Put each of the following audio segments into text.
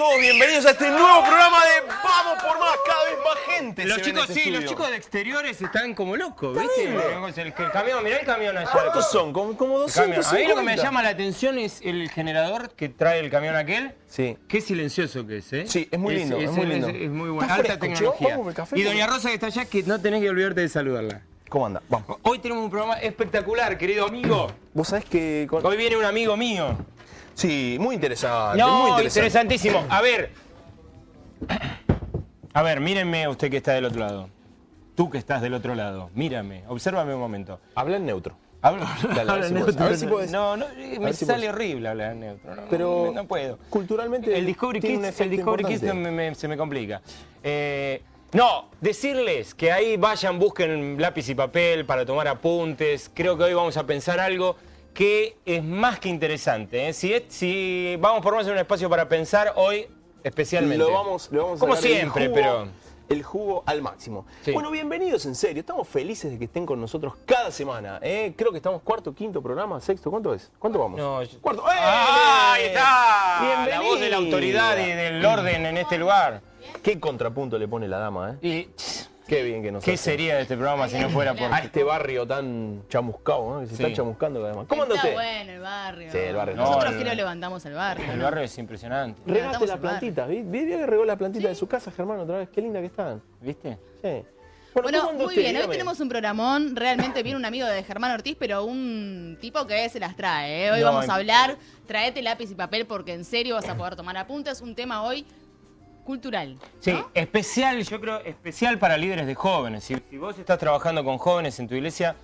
todos bienvenidos a este nuevo programa de Vamos por Más. Cada vez más gente Los se ve en chicos, este sí, estudio. los chicos de exteriores están como locos, ¿viste? Terrible. El camión, mirá el camión allá. ¿Cuántos son? Como El camión. 250. A mí lo que me llama la atención es el generador que trae el camión aquel. Sí. Qué silencioso que es, ¿eh? Sí, es muy lindo, es muy lindo. Es muy bueno. Está Alta fresco, tecnología. che. Vamos por el café, Y doña Rosa que está allá, que no tenés que olvidarte de saludarla. ¿Cómo anda? Vamos. Hoy tenemos un programa espectacular, querido amigo. Vos sabés que... Hoy viene un amigo mío. Sí, muy interesante, No, muy interesante. interesantísimo. A ver, mírenme usted que está del otro lado. Tú que estás del otro lado, mírame, obsérvame un momento. Habla en neutro. Habla Dale, a ver si podés. A ver si podés. No, me si sale podés. horrible hablar en neutro. Pero no puedo. culturalmente El Discovery tiene un Kids, efecto importante. se me complica. No, decirles que ahí vayan, busquen lápiz y papel para tomar apuntes. Creo que hoy vamos a pensar algo que es más que interesante, ¿eh? Si vamos por más en un espacio para pensar, hoy especialmente. Lo vamos a como sacar siempre, el jugo, pero... el jugo al máximo. Sí. Bueno, bienvenidos en serio. Estamos felices de que estén con nosotros cada semana. Creo que estamos cuarto, quinto programa, sexto. ¿Cuánto es? ¿Cuánto vamos? No, Cuarto. ¡Ah, ahí está! Bienvenida. La voz de la autoridad y del orden en este lugar. Qué contrapunto le pone la dama, ¿eh? Y, Qué bien que nos ¿qué hace. sería de este programa si no fuera por... A este barrio tan chamuscado, ¿no? Que se Sí. está chamuscando cada vez más. ¿Cómo anda Está usted? bueno el barrio. Sí, el barrio. Nosotros No, que lo levantamos el barrio. El ¿no? barrio es impresionante, Regaste Levantamos la el barrio. plantita. ¿Vi que regó la plantita de su casa, Germán, otra vez? Qué linda que están. ¿viste? Sí. Bueno, ¿cómo anda muy usted? bien. Hoy Dígame. tenemos un programón. Realmente viene un amigo de Germán Ortiz, pero un tipo que se las trae. ¿eh? Hoy No, vamos a hablar. Traete lápiz y papel porque en serio vas a poder tomar apuntes. Un tema hoy cultural. Sí, ¿no? especial, yo creo, especial para líderes de jóvenes. Si vos estás trabajando con jóvenes en tu iglesia,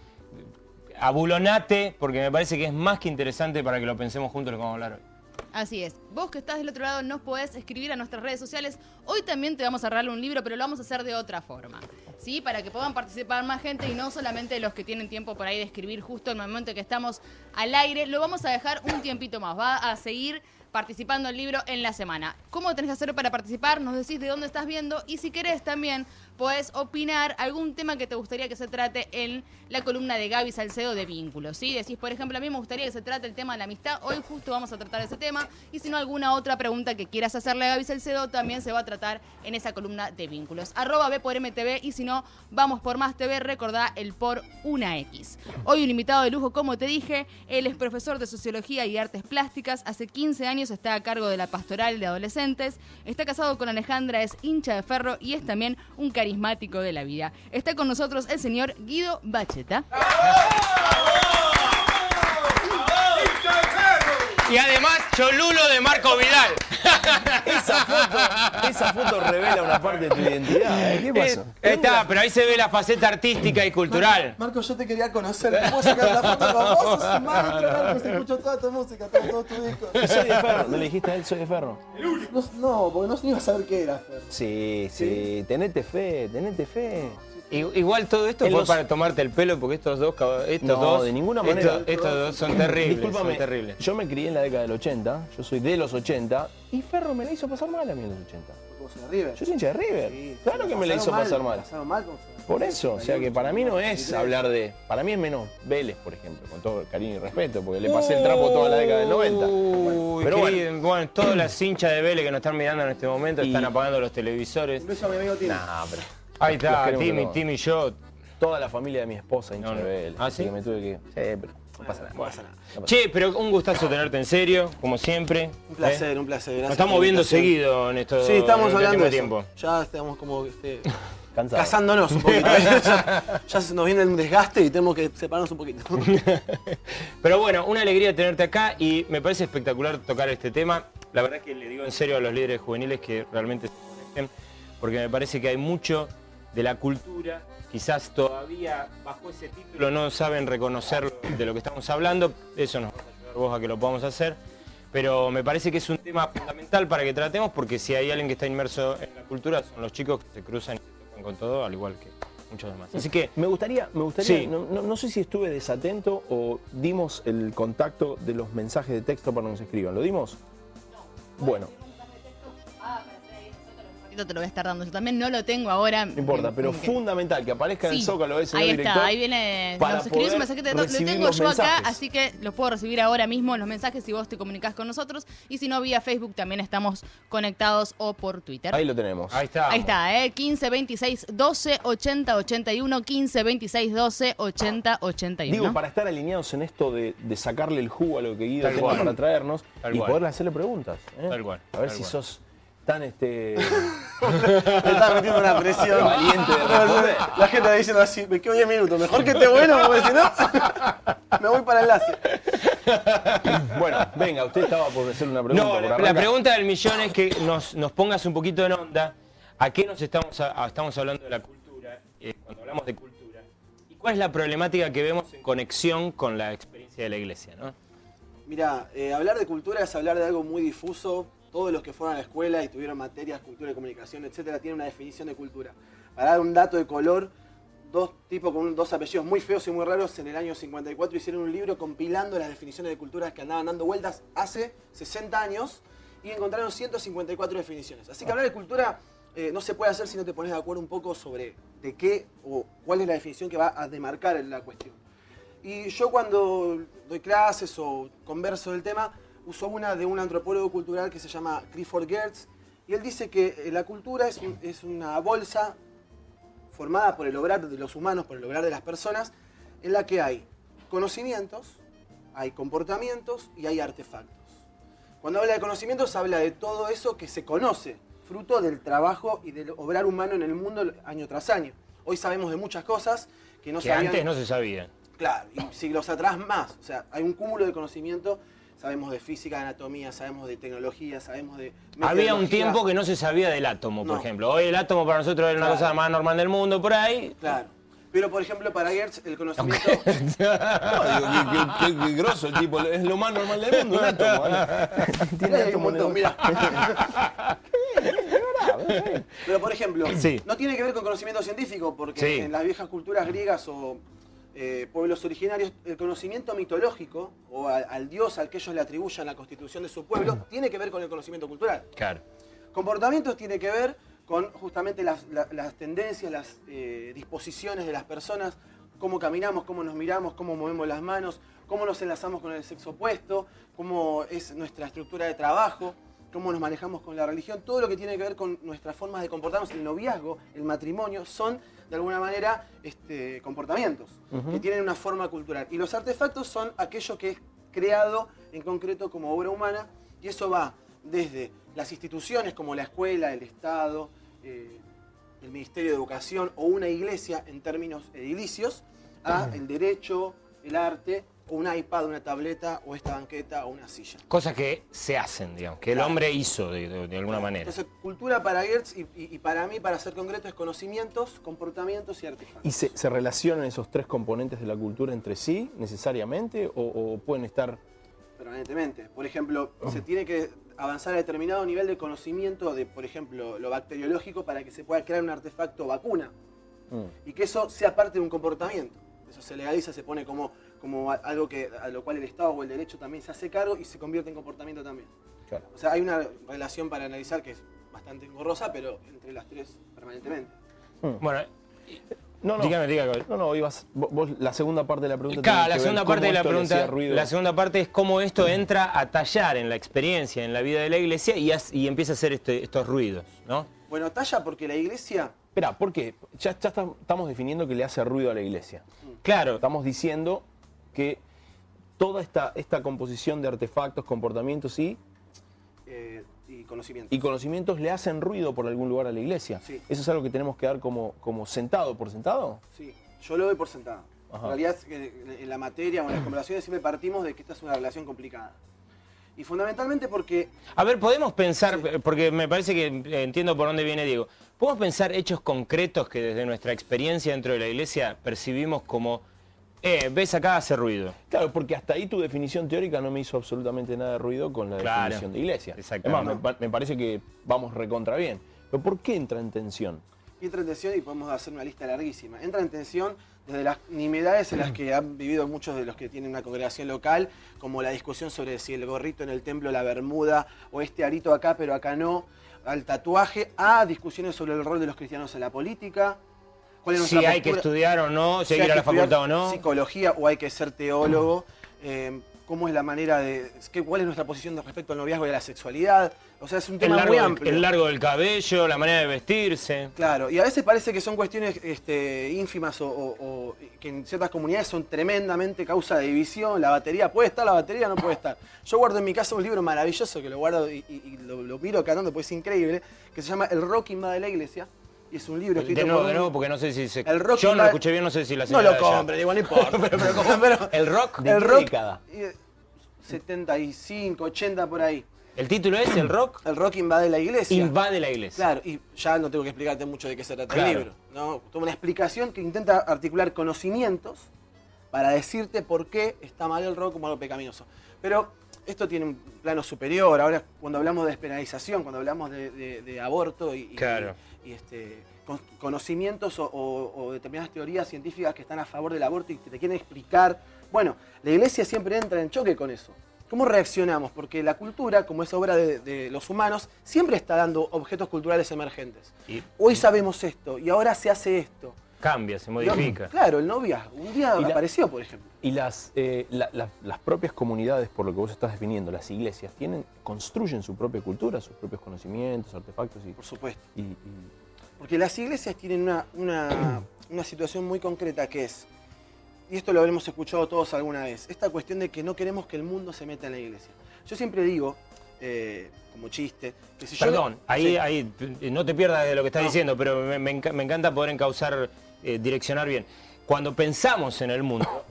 abulonate, porque me parece que es más que interesante para que lo pensemos juntos lo que vamos a hablar hoy. Así es. Vos que estás del otro lado nos podés escribir a nuestras redes sociales. Hoy también te vamos a regalar un libro, pero lo vamos a hacer de otra forma. ¿Sí? Para que puedan participar más gente y no solamente los que tienen tiempo por ahí de escribir justo en el momento que estamos al aire. Lo vamos a dejar un tiempito más. Va a seguir participando el libro en la semana. ¿Cómo tenés que hacer para participar? Nos decís de dónde estás viendo y si querés también podés opinar algún tema que te gustaría que se trate en la columna de Gaby Salcedo de Vínculos, ¿sí? Decís, por ejemplo, a mí me gustaría que se trate el tema de la amistad. Hoy justo vamos a tratar ese tema y si no, alguna otra pregunta que quieras hacerle a Gaby Salcedo también se va a tratar en esa columna de Vínculos. @B por MTV y si no, Vamos por Más TV, recordá el por una X. Hoy un invitado de lujo, como te dije, él es profesor de Sociología y Artes Plásticas, hace 15 años está a cargo de la pastoral de adolescentes, está casado con Alejandra, es hincha de Ferro y es también un carismático de la vida. Está con nosotros el señor Guido Bacheta. Y además, Cholulo de Marco Vidal. Esa foto revela una parte de tu identidad. ¿Qué pasó? Está, pero ahí se ve la faceta artística y cultural. Marco, yo te quería conocer. ¿Te puedo sacar la foto con vos? Sos un maestro, Marco. Se escuchó toda tu música, todo tu disco. Soy de Ferro. ¿No le dijiste a él soy de Ferro? No, porque no iba a saber qué era, Fer. Sí. Tenete fe, tenete fe. Igual todo esto En fue los- para tomarte el pelo porque estos dos, No, de ninguna manera. Estos dos son terribles, Discúlpame, son terribles. yo me crié en la década del 80, yo soy de los 80, y Ferro me la hizo pasar mal a mí en los 80. Porque vos sos de River. Yo soy hincha de River, Sí, claro sí, que me la hizo pasar mal. Pasaron mal con Fer. Por eso, o sea que para mí no es 83. hablar de... Para mí es menos Vélez, por ejemplo, con todo cariño y respeto, porque le pasé el trapo toda la década del 90. Uy, Pero bueno, todas las hinchas de Vélez que nos están mirando en este momento Y- están apagando los televisores. Un beso a mi amigo Tino. Nah, pero Ahí los está, queremos Timmy, todos. Tim y yo. Toda la familia de mi esposa hincha No, no. de Vélez. ¿Ah, así sí? que me tuve que... Sí, pero no pasa nada. No pasa nada. Che, pero un gustazo tenerte en serio, como siempre. Un placer, un placer. Nos Gracias estamos por la viendo invitación. seguido en esto. Sí, estamos en este hablando de tiempo. eso. Ya estamos como Cansado. casándonos un poquito. ya se nos viene el desgaste y tenemos que separarnos un poquito. Pero bueno, una alegría tenerte acá y me parece espectacular tocar este tema. La verdad es que le digo en serio a los líderes juveniles que realmente se conecten, porque me parece que hay mucho de la cultura, quizás todavía bajo ese título no saben reconocer de lo que estamos hablando, eso nos va a ayudar vos a que lo podamos hacer, pero me parece que es un tema fundamental para que tratemos, porque si hay alguien que está inmerso en la cultura son los chicos que se cruzan y se tocan con todo, al igual que muchos demás. Así que Me gustaría, Sí. no sé si estuve desatento o dimos el contacto de los mensajes de texto para que nos escriban. ¿Lo dimos? Bueno. ratito te lo voy a estar dando. Yo también no lo tengo ahora. No importa, pero como que- fundamental que aparezca en el Sí, Zócalo ese ahí director. está, ahí viene, para nos escribís un poder mensaje, lo recibir tengo los yo acá, mensajes. así que los puedo recibir ahora mismo en los mensajes si vos te comunicás con nosotros, y si no, vía Facebook también estamos conectados, o por Twitter. Ahí lo tenemos. Ahí está. Ahí está, 15 26 12 80 81, 15 26 12 80 81. Digo, para estar alineados en esto de sacarle el jugo a lo que Guido Tal tenga cual. para traernos Tal y cual. poderle hacerle preguntas. Tal cual, A ver tal si cual. sos tan Me está metiendo una presión. valiente de responder. La gente está diciendo así, me quedo 10 minutos. Mejor que esté bueno, porque si no, me voy para el enlace. Bueno, venga, usted estaba por hacer una pregunta. No, por la arrancar. pregunta del millón es que nos pongas un poquito en onda. ¿A qué nos estamos hablando de la cultura? Cuando hablamos de cultura. ¿Y cuál es la problemática que vemos en conexión con la experiencia de la iglesia, ¿no? Mira, hablar de cultura es hablar de algo muy difuso. Todos los que fueron a la escuela y tuvieron materias, cultura y comunicación, etcétera, tienen una definición de cultura. Para dar un dato de color, dos tipos con dos apellidos muy feos y muy raros en el año 54 hicieron un libro compilando las definiciones de culturas que andaban dando vueltas hace 60 años y encontraron 154 definiciones. Así que hablar de cultura no se puede hacer si no te pones de acuerdo un poco sobre de qué o cuál es la definición que va a demarcar la cuestión. Y yo cuando doy clases o converso del tema, uso una de un antropólogo cultural que se llama Clifford Geertz, y él dice que la cultura es una bolsa formada por el obrar de los humanos, por el obrar de las personas, en la que hay conocimientos, hay comportamientos y hay artefactos. Cuando habla de conocimientos, habla de todo eso que se conoce, fruto del trabajo y del obrar humano en el mundo año tras año. Hoy sabemos de muchas cosas que no Que sabían. antes no se sabía. Claro, y siglos atrás más. O sea, hay un cúmulo de conocimiento. Sabemos de física, de anatomía, sabemos de tecnología, sabemos de Había un meteorología. tiempo que no se sabía del átomo, por No. ejemplo. Hoy el átomo para nosotros es una Claro. cosa más normal del mundo, por ahí. Claro. Pero, por ejemplo, para Geertz, el conocimiento... No, digo, qué grosso el tipo, es lo más normal del mundo, un átomo. Tiene un montón, mira. Pero, por ejemplo, Sí. no tiene que ver con conocimiento científico, porque Sí. en las viejas culturas griegas o pueblos originarios, el conocimiento mitológico, o al dios al que ellos le atribuyan la constitución de su pueblo, tiene que ver con el conocimiento cultural. Claro. Comportamientos tiene que ver con justamente las tendencias, las disposiciones de las personas, cómo caminamos, cómo nos miramos, cómo movemos las manos, cómo nos enlazamos con el sexo opuesto, cómo es nuestra estructura de trabajo, cómo nos manejamos con la religión. Todo lo que tiene que ver con nuestras formas de comportarnos, el noviazgo, el matrimonio, son de alguna manera comportamientos que tienen una forma cultural. Y los artefactos son aquello que es creado en concreto como obra humana, y eso va desde las instituciones como la escuela, el Estado, el Ministerio de Educación o una iglesia en términos edilicios, a el derecho, el arte, o un iPad, una tableta, o esta banqueta, o una silla. Cosas que se hacen, digamos, que el Claro. hombre hizo de alguna manera. Entonces, cultura para Geertz y para mí, para ser concreto, es conocimientos, comportamientos y artefactos. ¿Y se relacionan esos tres componentes de la cultura entre sí necesariamente o pueden estar... Permanentemente. Por ejemplo, se tiene que avanzar a determinado nivel de conocimiento de, por ejemplo, lo bacteriológico para que se pueda crear un artefacto vacuna. Y que eso sea parte de un comportamiento. Eso se legaliza, se pone como algo a lo cual el Estado o el derecho también se hace cargo y se convierte en comportamiento también. Claro. O sea, hay una relación para analizar que es bastante engorrosa, pero entre las tres permanentemente. Bueno, No, dígame. No, vos la segunda parte de la pregunta Claro, tiene la que segunda ver parte de cómo la esto le hacía pregunta, ruido. la segunda parte es cómo esto entra a tallar en la experiencia, en la vida de la iglesia y empieza a hacer estos ruidos, ¿no? Bueno, talla porque la iglesia... Espera, ¿por qué? Ya estamos definiendo que le hace ruido a la iglesia. Claro, Estamos diciendo que toda esta composición de artefactos, comportamientos y conocimiento. conocimientos le hacen ruido por algún lugar a la iglesia. Sí. ¿Eso es algo que tenemos que dar como sentado, por sentado? Sí, yo lo doy por sentado. Ajá. En realidad, en la materia o en las conversaciones siempre partimos de que esta es una relación complicada. Y fundamentalmente porque... a ver, podemos pensar, Sí. porque me parece que entiendo por dónde viene Diego, podemos pensar hechos concretos que desde nuestra experiencia dentro de la iglesia percibimos como, ves acá hace ruido. Claro, porque hasta ahí tu definición teórica no me hizo absolutamente nada de ruido con la Claro, definición de iglesia. exactamente. Además, me parece que vamos recontra bien. Pero ¿por qué entra en tensión? entra en tensión y podemos hacer una lista larguísima. Entra en tensión desde las nimiedades en las que han vivido muchos de los que tienen una congregación local, como la discusión sobre si el gorrito en el templo, la bermuda, o este arito acá pero acá no, al tatuaje, a discusiones sobre el rol de los cristianos en la política. ¿Cuál es Si nuestra hay que postura? estudiar o no, si hay Si que ir a la estudiar facultad o no. Psicología o hay que ser teólogo. ¿Cómo es la manera de... ¿Cuál es nuestra posición respecto al noviazgo y a la sexualidad? O sea, es un tema muy amplio. El largo del cabello, la manera de vestirse. Claro, y a veces parece que son cuestiones ínfimas o que en ciertas comunidades son tremendamente causa de división. La batería, ¿puede estar la batería? No puede estar. Yo guardo en mi casa un libro maravilloso que lo guardo y lo miro cada tanto, pues es increíble, que se llama El rock invade la iglesia. Y es un libro escrito De nuevo, porque no sé si se... El rock Yo no lo invade- escuché bien, no sé si la No señora lo de allá. compren, igual no importa. pero El rock. ¿De el qué rock, década? 75, 80 por ahí. El título es El rock El rock invade la iglesia. invade la iglesia. Claro, y ya no tengo que explicarte mucho de qué se trata Claro. el libro, ¿no? Toma una explicación que intenta articular conocimientos para decirte por qué está mal el rock como algo pecaminoso. Pero esto tiene un plano superior. Ahora, cuando hablamos de despenalización, cuando hablamos de aborto Claro. conocimientos o determinadas teorías científicas que están a favor del aborto y que te quieren explicar, bueno, la iglesia siempre entra en choque con eso. ¿Cómo reaccionamos? Porque la cultura, como es obra de los humanos, siempre está dando objetos culturales emergentes. Y Hoy sabemos esto y ahora se hace esto. cambia, se modifica. Claro, el noviazgo. Un día Y apareció, por ejemplo. Y las propias comunidades, por lo que vos estás definiendo, las iglesias, construyen su propia cultura, sus propios conocimientos, artefactos Por supuesto. y Porque las iglesias tienen una situación muy concreta que es, y esto lo habremos escuchado todos alguna vez, esta cuestión de que no queremos que el mundo se meta en la iglesia. Yo siempre digo, como chiste, que si Perdón, yo... ahí no te pierdas de lo que estás No. diciendo, pero me encanta poder encauzar, direccionar bien. Cuando pensamos en el mundo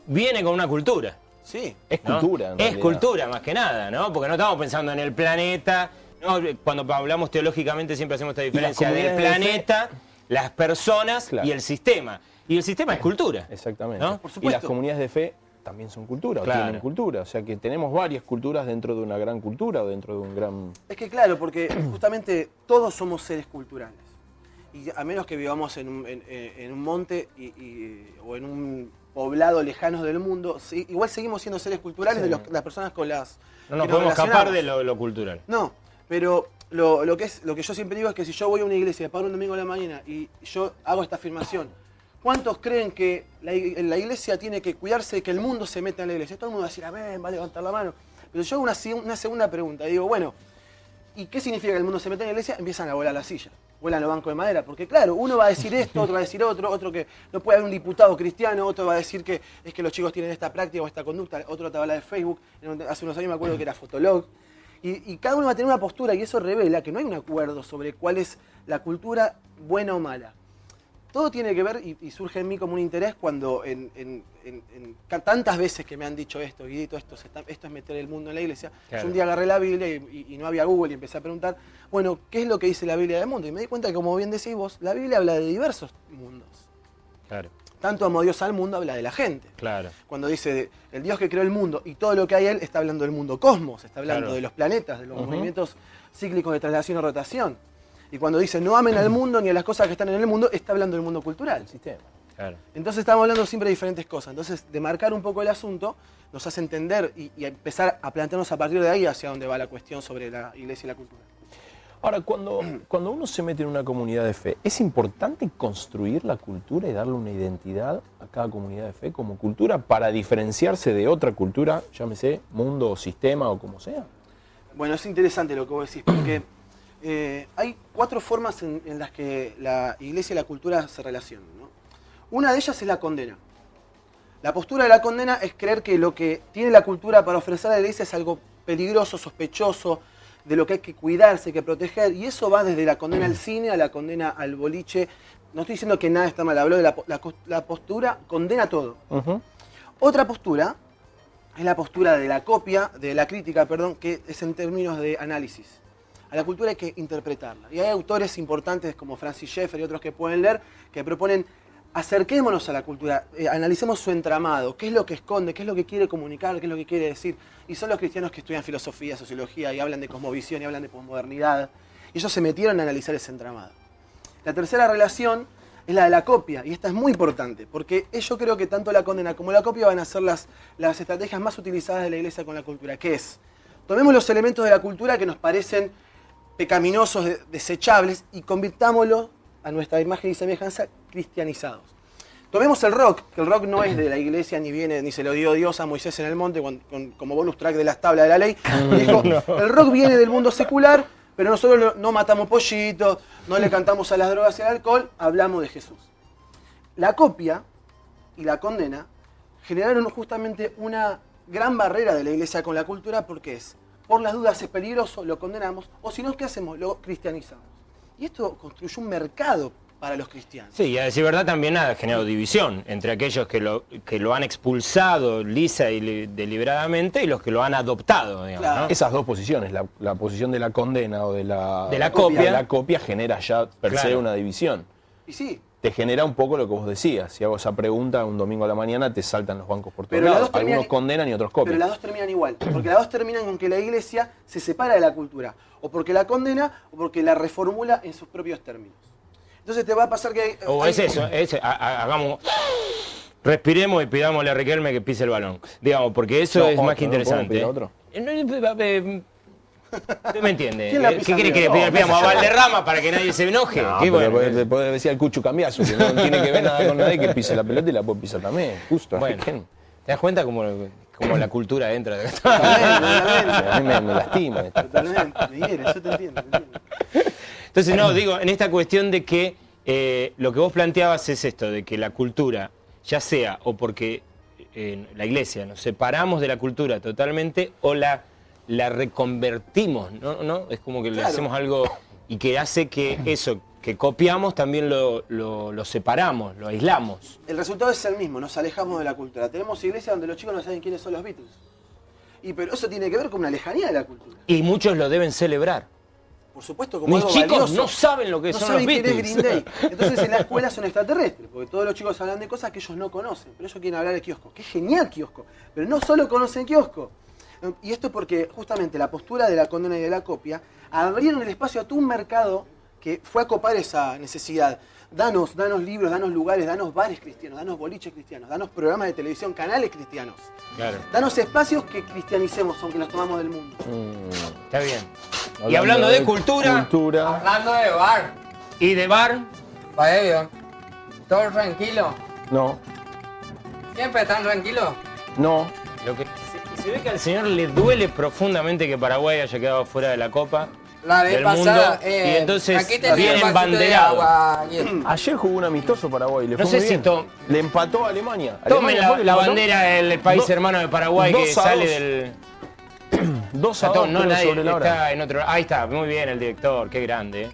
viene con una cultura. Sí, es ¿no? cultura. en Es realidad. cultura más que nada, ¿no? Porque no estamos pensando en el planeta. ¿No? Cuando hablamos teológicamente siempre hacemos esta diferencia del comunidades de fe. planeta, las personas Claro. y el sistema. Y el sistema es cultura. Exactamente. ¿No? Por Y supuesto. las comunidades de fe también son cultura, Claro. o tienen cultura. O sea que tenemos varias culturas dentro de una gran cultura o dentro de un gran... es que claro, porque justamente todos somos seres culturales. Y a menos que vivamos en un monte o en un poblado lejano del mundo, sí, igual seguimos siendo seres culturales Sí. de las personas con las No nos que podemos escapar relacionamos. de lo cultural. No, pero lo que yo siempre digo es que si yo voy a una iglesia, paro un domingo a la mañana y yo hago esta afirmación, ¿cuántos creen que la iglesia tiene que cuidarse de que el mundo se meta en la iglesia? Todo el mundo va a decir, amén, va a levantar la mano. Pero yo hago una segunda pregunta y digo, bueno, ¿y qué significa que el mundo se meta en la iglesia? Empiezan a volar las sillas, vuelan los bancos de madera, porque claro, uno va a decir esto, otro va a decir otro que no puede haber un diputado cristiano, otro va a decir que es que los chicos tienen esta práctica o esta conducta, otro te habla de Facebook, hace unos años me acuerdo que era Fotolog, y cada uno va a tener una postura y eso revela que no hay un acuerdo sobre cuál es la cultura buena o mala. Todo tiene que ver, y surge en mí como un interés cuando tantas veces que me han dicho esto, Guidito, esto es meter el mundo en la iglesia. Claro. Yo un día agarré la Biblia y no había Google y empecé a preguntar, bueno, ¿qué es lo que dice la Biblia del mundo? Y me di cuenta que, como bien decís vos, la Biblia habla de diversos mundos. Claro, Tanto como Dios al mundo habla de la gente. claro. Cuando dice el Dios que creó el mundo y todo lo que hay en él, está hablando del mundo cosmos, está hablando Claro. de los planetas, de los movimientos cíclicos de traslación o rotación. Y cuando dice no amen al mundo ni a las cosas que están en el mundo, está hablando del mundo cultural. El sistema. Claro. Entonces estamos hablando siempre de diferentes cosas. Entonces, demarcar un poco el asunto nos hace entender y empezar a plantearnos a partir de ahí hacia dónde va la cuestión sobre la iglesia y la cultura. Ahora, cuando uno se mete en una comunidad de fe, ¿es importante construir la cultura y darle una identidad a cada comunidad de fe como cultura para diferenciarse de otra cultura, llámese mundo o sistema o como sea? Bueno, es interesante lo que vos decís, porque hay 4 formas en las que la iglesia y la cultura se relacionan, ¿no? Una de ellas es la condena. La postura de la condena es creer que lo que tiene la cultura para ofrecer a la iglesia es algo peligroso, sospechoso, de lo que hay que cuidarse, hay que proteger, y eso va desde la condena al cine a la condena al boliche. No estoy diciendo que nada está mal, hablo de la postura, condena todo. Otra postura es la postura de la copia, de la crítica, perdón, que es en términos de análisis. A la cultura hay que interpretarla. Y hay autores importantes como Francis Schaeffer y otros que pueden leer que proponen acerquémonos a la cultura, analicemos su entramado, qué es lo que esconde, qué es lo que quiere comunicar, qué es lo que quiere decir. Y son los cristianos que estudian filosofía, sociología y hablan de cosmovisión y hablan de posmodernidad. Y ellos se metieron a analizar ese entramado. La tercera relación es la de la copia, y esta es muy importante, porque yo creo que tanto la condena como la copia van a ser las estrategias más utilizadas de la iglesia con la cultura, que es, tomemos los elementos de la cultura que nos parecen pecaminosos, desechables, y convirtámoslos a nuestra imagen y semejanza cristianizados. Tomemos el rock, que el rock no es de la iglesia, ni viene, ni se lo dio Dios a Moisés en el monte como bonus track de las tablas de la ley. Y dijo, el rock viene del mundo secular, pero nosotros no matamos pollitos, no le cantamos a las drogas y al alcohol, hablamos de Jesús. La copia y la condena generaron justamente una gran barrera de la iglesia con la cultura, porque es, por las dudas es peligroso, lo condenamos, o si no, ¿qué hacemos? Lo cristianizamos. Y esto construyó un mercado para los cristianos. Sí, y a decir verdad también ha generado división entre aquellos que lo han expulsado lisa y deliberadamente y los que lo han adoptado, digamos, Claro. ¿no? Esas dos posiciones, la posición de la condena o de la copia. copia genera ya per se Claro. una división. Y sí, Te genera un poco lo que vos decías. Si hago esa pregunta un domingo a la mañana, te saltan los bancos por todos Pero las lados. dos terminan- Algunos condenan y otros pero copian. las dos terminan igual. Porque las dos terminan con que la iglesia se separa de la cultura. O porque la condena o porque la reformula en sus propios términos. Entonces te va a pasar que... O es eso, hagamos... Respiremos y pidámosle a Riquelme que pise el balón. Digamos, porque eso No, es más otro, que ¿no? ¿Podemos pedir interesante. otro? ¿Usted me entiende? ¿Quién la ¿Qué pisa quiere que le arriba? pidamos a Valderrama para que nadie se enoje? No, ¿Qué pero bueno? te puede decir al Cucho Cambiazo, que no tiene que ver nada con nadie, que pise la pelota y la puede pisar también. Justo. Bueno, así que ¿te das cuenta cómo la cultura entra? a mí me lastima esto. Totalmente, Miguel, yo te entiendo. Entonces, no, digo, en esta cuestión de que lo que vos planteabas es esto, de que la cultura, ya sea o porque la iglesia nos separamos de la cultura totalmente o la reconvertimos, ¿no? Es como que le Claro. hacemos algo y que hace que eso que copiamos también lo separamos, lo aislamos. El resultado es el mismo, nos alejamos de la cultura. Tenemos iglesias donde los chicos no saben quiénes son los Beatles. Pero eso tiene que ver con una lejanía de la cultura. Y muchos lo deben celebrar. Por supuesto, como Mis algo chicos valioso. no saben lo que No son saben los quién es Beatles. Green Day. Entonces en la escuela son extraterrestres, porque todos los chicos hablan de cosas que ellos no conocen, pero ellos quieren hablar de kiosco. ¡Qué genial kiosco! Pero no solo conocen kiosco. Y esto porque justamente la postura de la condena y de la copia abrieron el espacio a todo un mercado que fue a copar esa necesidad. Danos libros, danos lugares, danos bares cristianos, danos boliches cristianos, danos programas de televisión, canales cristianos. Claro, Danos espacios que cristianicemos, aunque los tomamos del mundo. está bien. Y hablando de cultura Hablando de bar, y de bar, Faebio, ¿todo tranquilo? No, ¿Siempre tan tranquilo? no. lo que se ve que al señor le duele profundamente que Paraguay haya quedado fuera de la Copa La vez del pasada, mundo, y entonces aquí tenés viene un vasito de embanderado. agua, y- Ayer jugó un amistoso Paraguay, le fue No sé muy si bien. Le empató a Alemania. Tomen ¿Alemania fue que le la empató? bandera del país Do- hermano de Paraguay que 2-2. sale del... 2-2, No, creo, nadie sobre la hora. está en otro... Ahí está, muy bien el director, qué grande.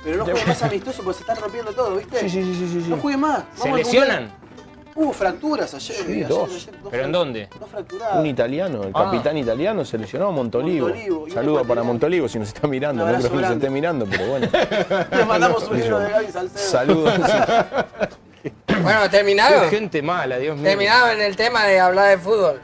Pero no jueguen más amistoso porque se están rompiendo todo, ¿viste? Sí. No jueguen más. ¿Se Vamos al lesionan? mundial. Hubo fracturas ayer. Sí, ayer, dos. ¿Pero en dónde? Dos fracturadas. Un italiano, el capitán italiano se lesionó, Montolivo. Montolivo, y un Saludo para ecuatoriano. Montolivo si nos está mirando. Un No abrazo creo que nos grande. esté mirando, pero bueno. Le mandamos un libro de Gaby Salcedo. Saludos. Bueno, Qué terminaron. gente mala, Dios mío. Terminaron en el tema de hablar de fútbol.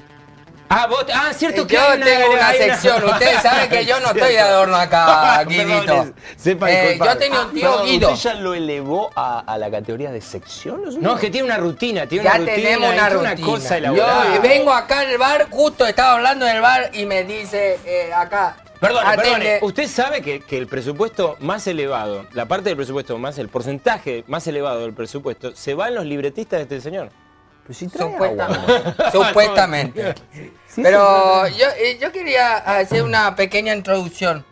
Cierto que Yo hay tengo una hay sección. Ustedes saben que yo no estoy de adorno acá, Guidito. Perdón, sepa disculpar. Yo tenía un tío Perdón, Guido. ¿usted ya lo elevó a la categoría de sección? No, es que tiene una rutina, tiene Ya una rutina. tenemos una es rutina. cosa Yo elaborada. vengo acá al bar, justo estaba hablando del bar y me dice acá. Perdone, atende. usted sabe que el presupuesto más elevado, la parte del presupuesto más, el porcentaje más elevado del presupuesto, se va en los libretistas de este señor. Pero si trae Supuestamente. agua. Supuestamente. Sí, Pero yo quería hacer una pequeña introducción.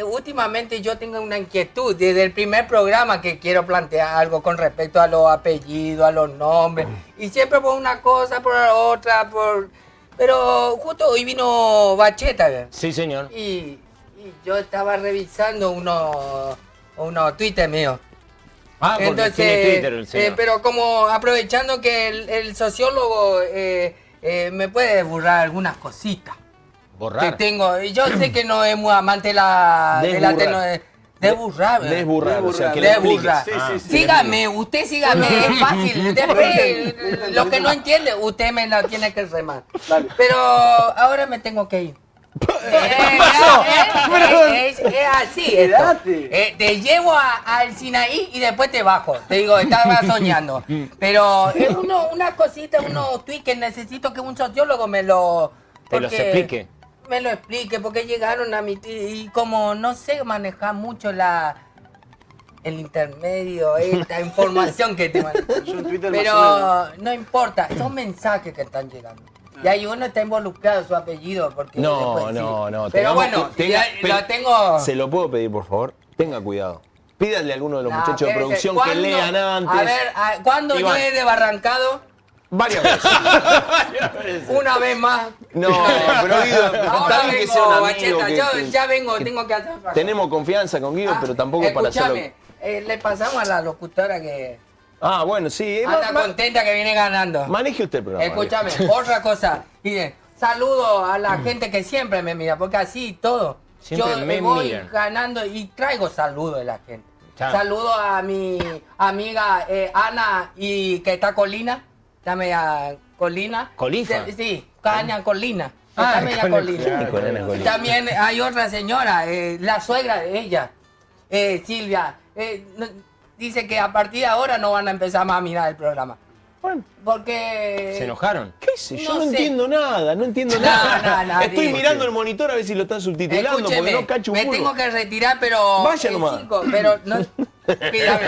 Últimamente yo tengo una inquietud desde el primer programa que quiero plantear algo con respecto a los apellidos, a los nombres. Y siempre por una cosa, por la otra, Pero justo hoy vino Bacheta, ¿verdad? Sí, señor. Y yo estaba revisando unos Twitter míos. Ah, porque tiene Twitter el señor. Pero como aprovechando que el sociólogo me puede borrar algunas cositas. Que Borrar. tengo. Yo sé que no es muy amante de la Desburrar. Desburrar. Desburrar, o sea, que le Desburrar. expliques. Sí, sí, sí. Sígame, usted sígame, es fácil. Después, lo que no entiende, usted me lo tiene que remar. Dale. Pero ahora me tengo que ir. Es así esto. Quédate. Te llevo al Sinaí y después te bajo. Te digo, estaba soñando. Pero es una cosita, unos tweets que necesito que un sociólogo me lo... Te los porque explique. me lo explique, porque llegaron a mi y como no sé manejar mucho el intermedio, esta información que te manejo. Yo en Twitter más o Pero no importa, son mensajes que están llegando. Y ahí uno está involucrado, su apellido, porque No, después sí. no. Pero bueno, lo tengo... ¿Se lo puedo pedir, por favor? Tenga cuidado. Pídale a alguno de los No, muchachos de espérese, producción que ¿cuándo? lean antes. A ver, ¿cuándo Iván. yo he desbarrancado? Varias veces. Una vez más. No, pero Guido, Ahora está bien que vengo, sea un amigo. Bacheta, que- yo que- ya vengo, tengo que hacer... Tenemos confianza con Guido, pero tampoco para hacerlo. Escúchame, le pasamos a la locutora que Ah, bueno, sí. anda contenta que viene ganando. Maneje usted el programa. Escúchame, otra cosa. Miren, saludo a la gente que siempre me mira, porque así todo. Siempre yo me voy miran. ganando y traigo saludos de la gente. Claro. Saludo a mi amiga Ana y que está Colina. Dame a Colina. ¿Colifa? Sí, Caña Colina. Ah, Dame a con- Colina. claro, con Ana Colina. También hay otra señora, la suegra de ella, Silvia. Dice que a partir de ahora no van a empezar más a mirar el programa. Bueno, Porque... ¿Se enojaron? qué sé yo, No no sé. entiendo nada, no entiendo No, nada. no, Estoy digo, mirando el monitor a ver si lo están subtitulando, porque Escúcheme, no cacho un me burro. tengo que retirar, pero... Vaya en nomás. 5, pero no... Pídame.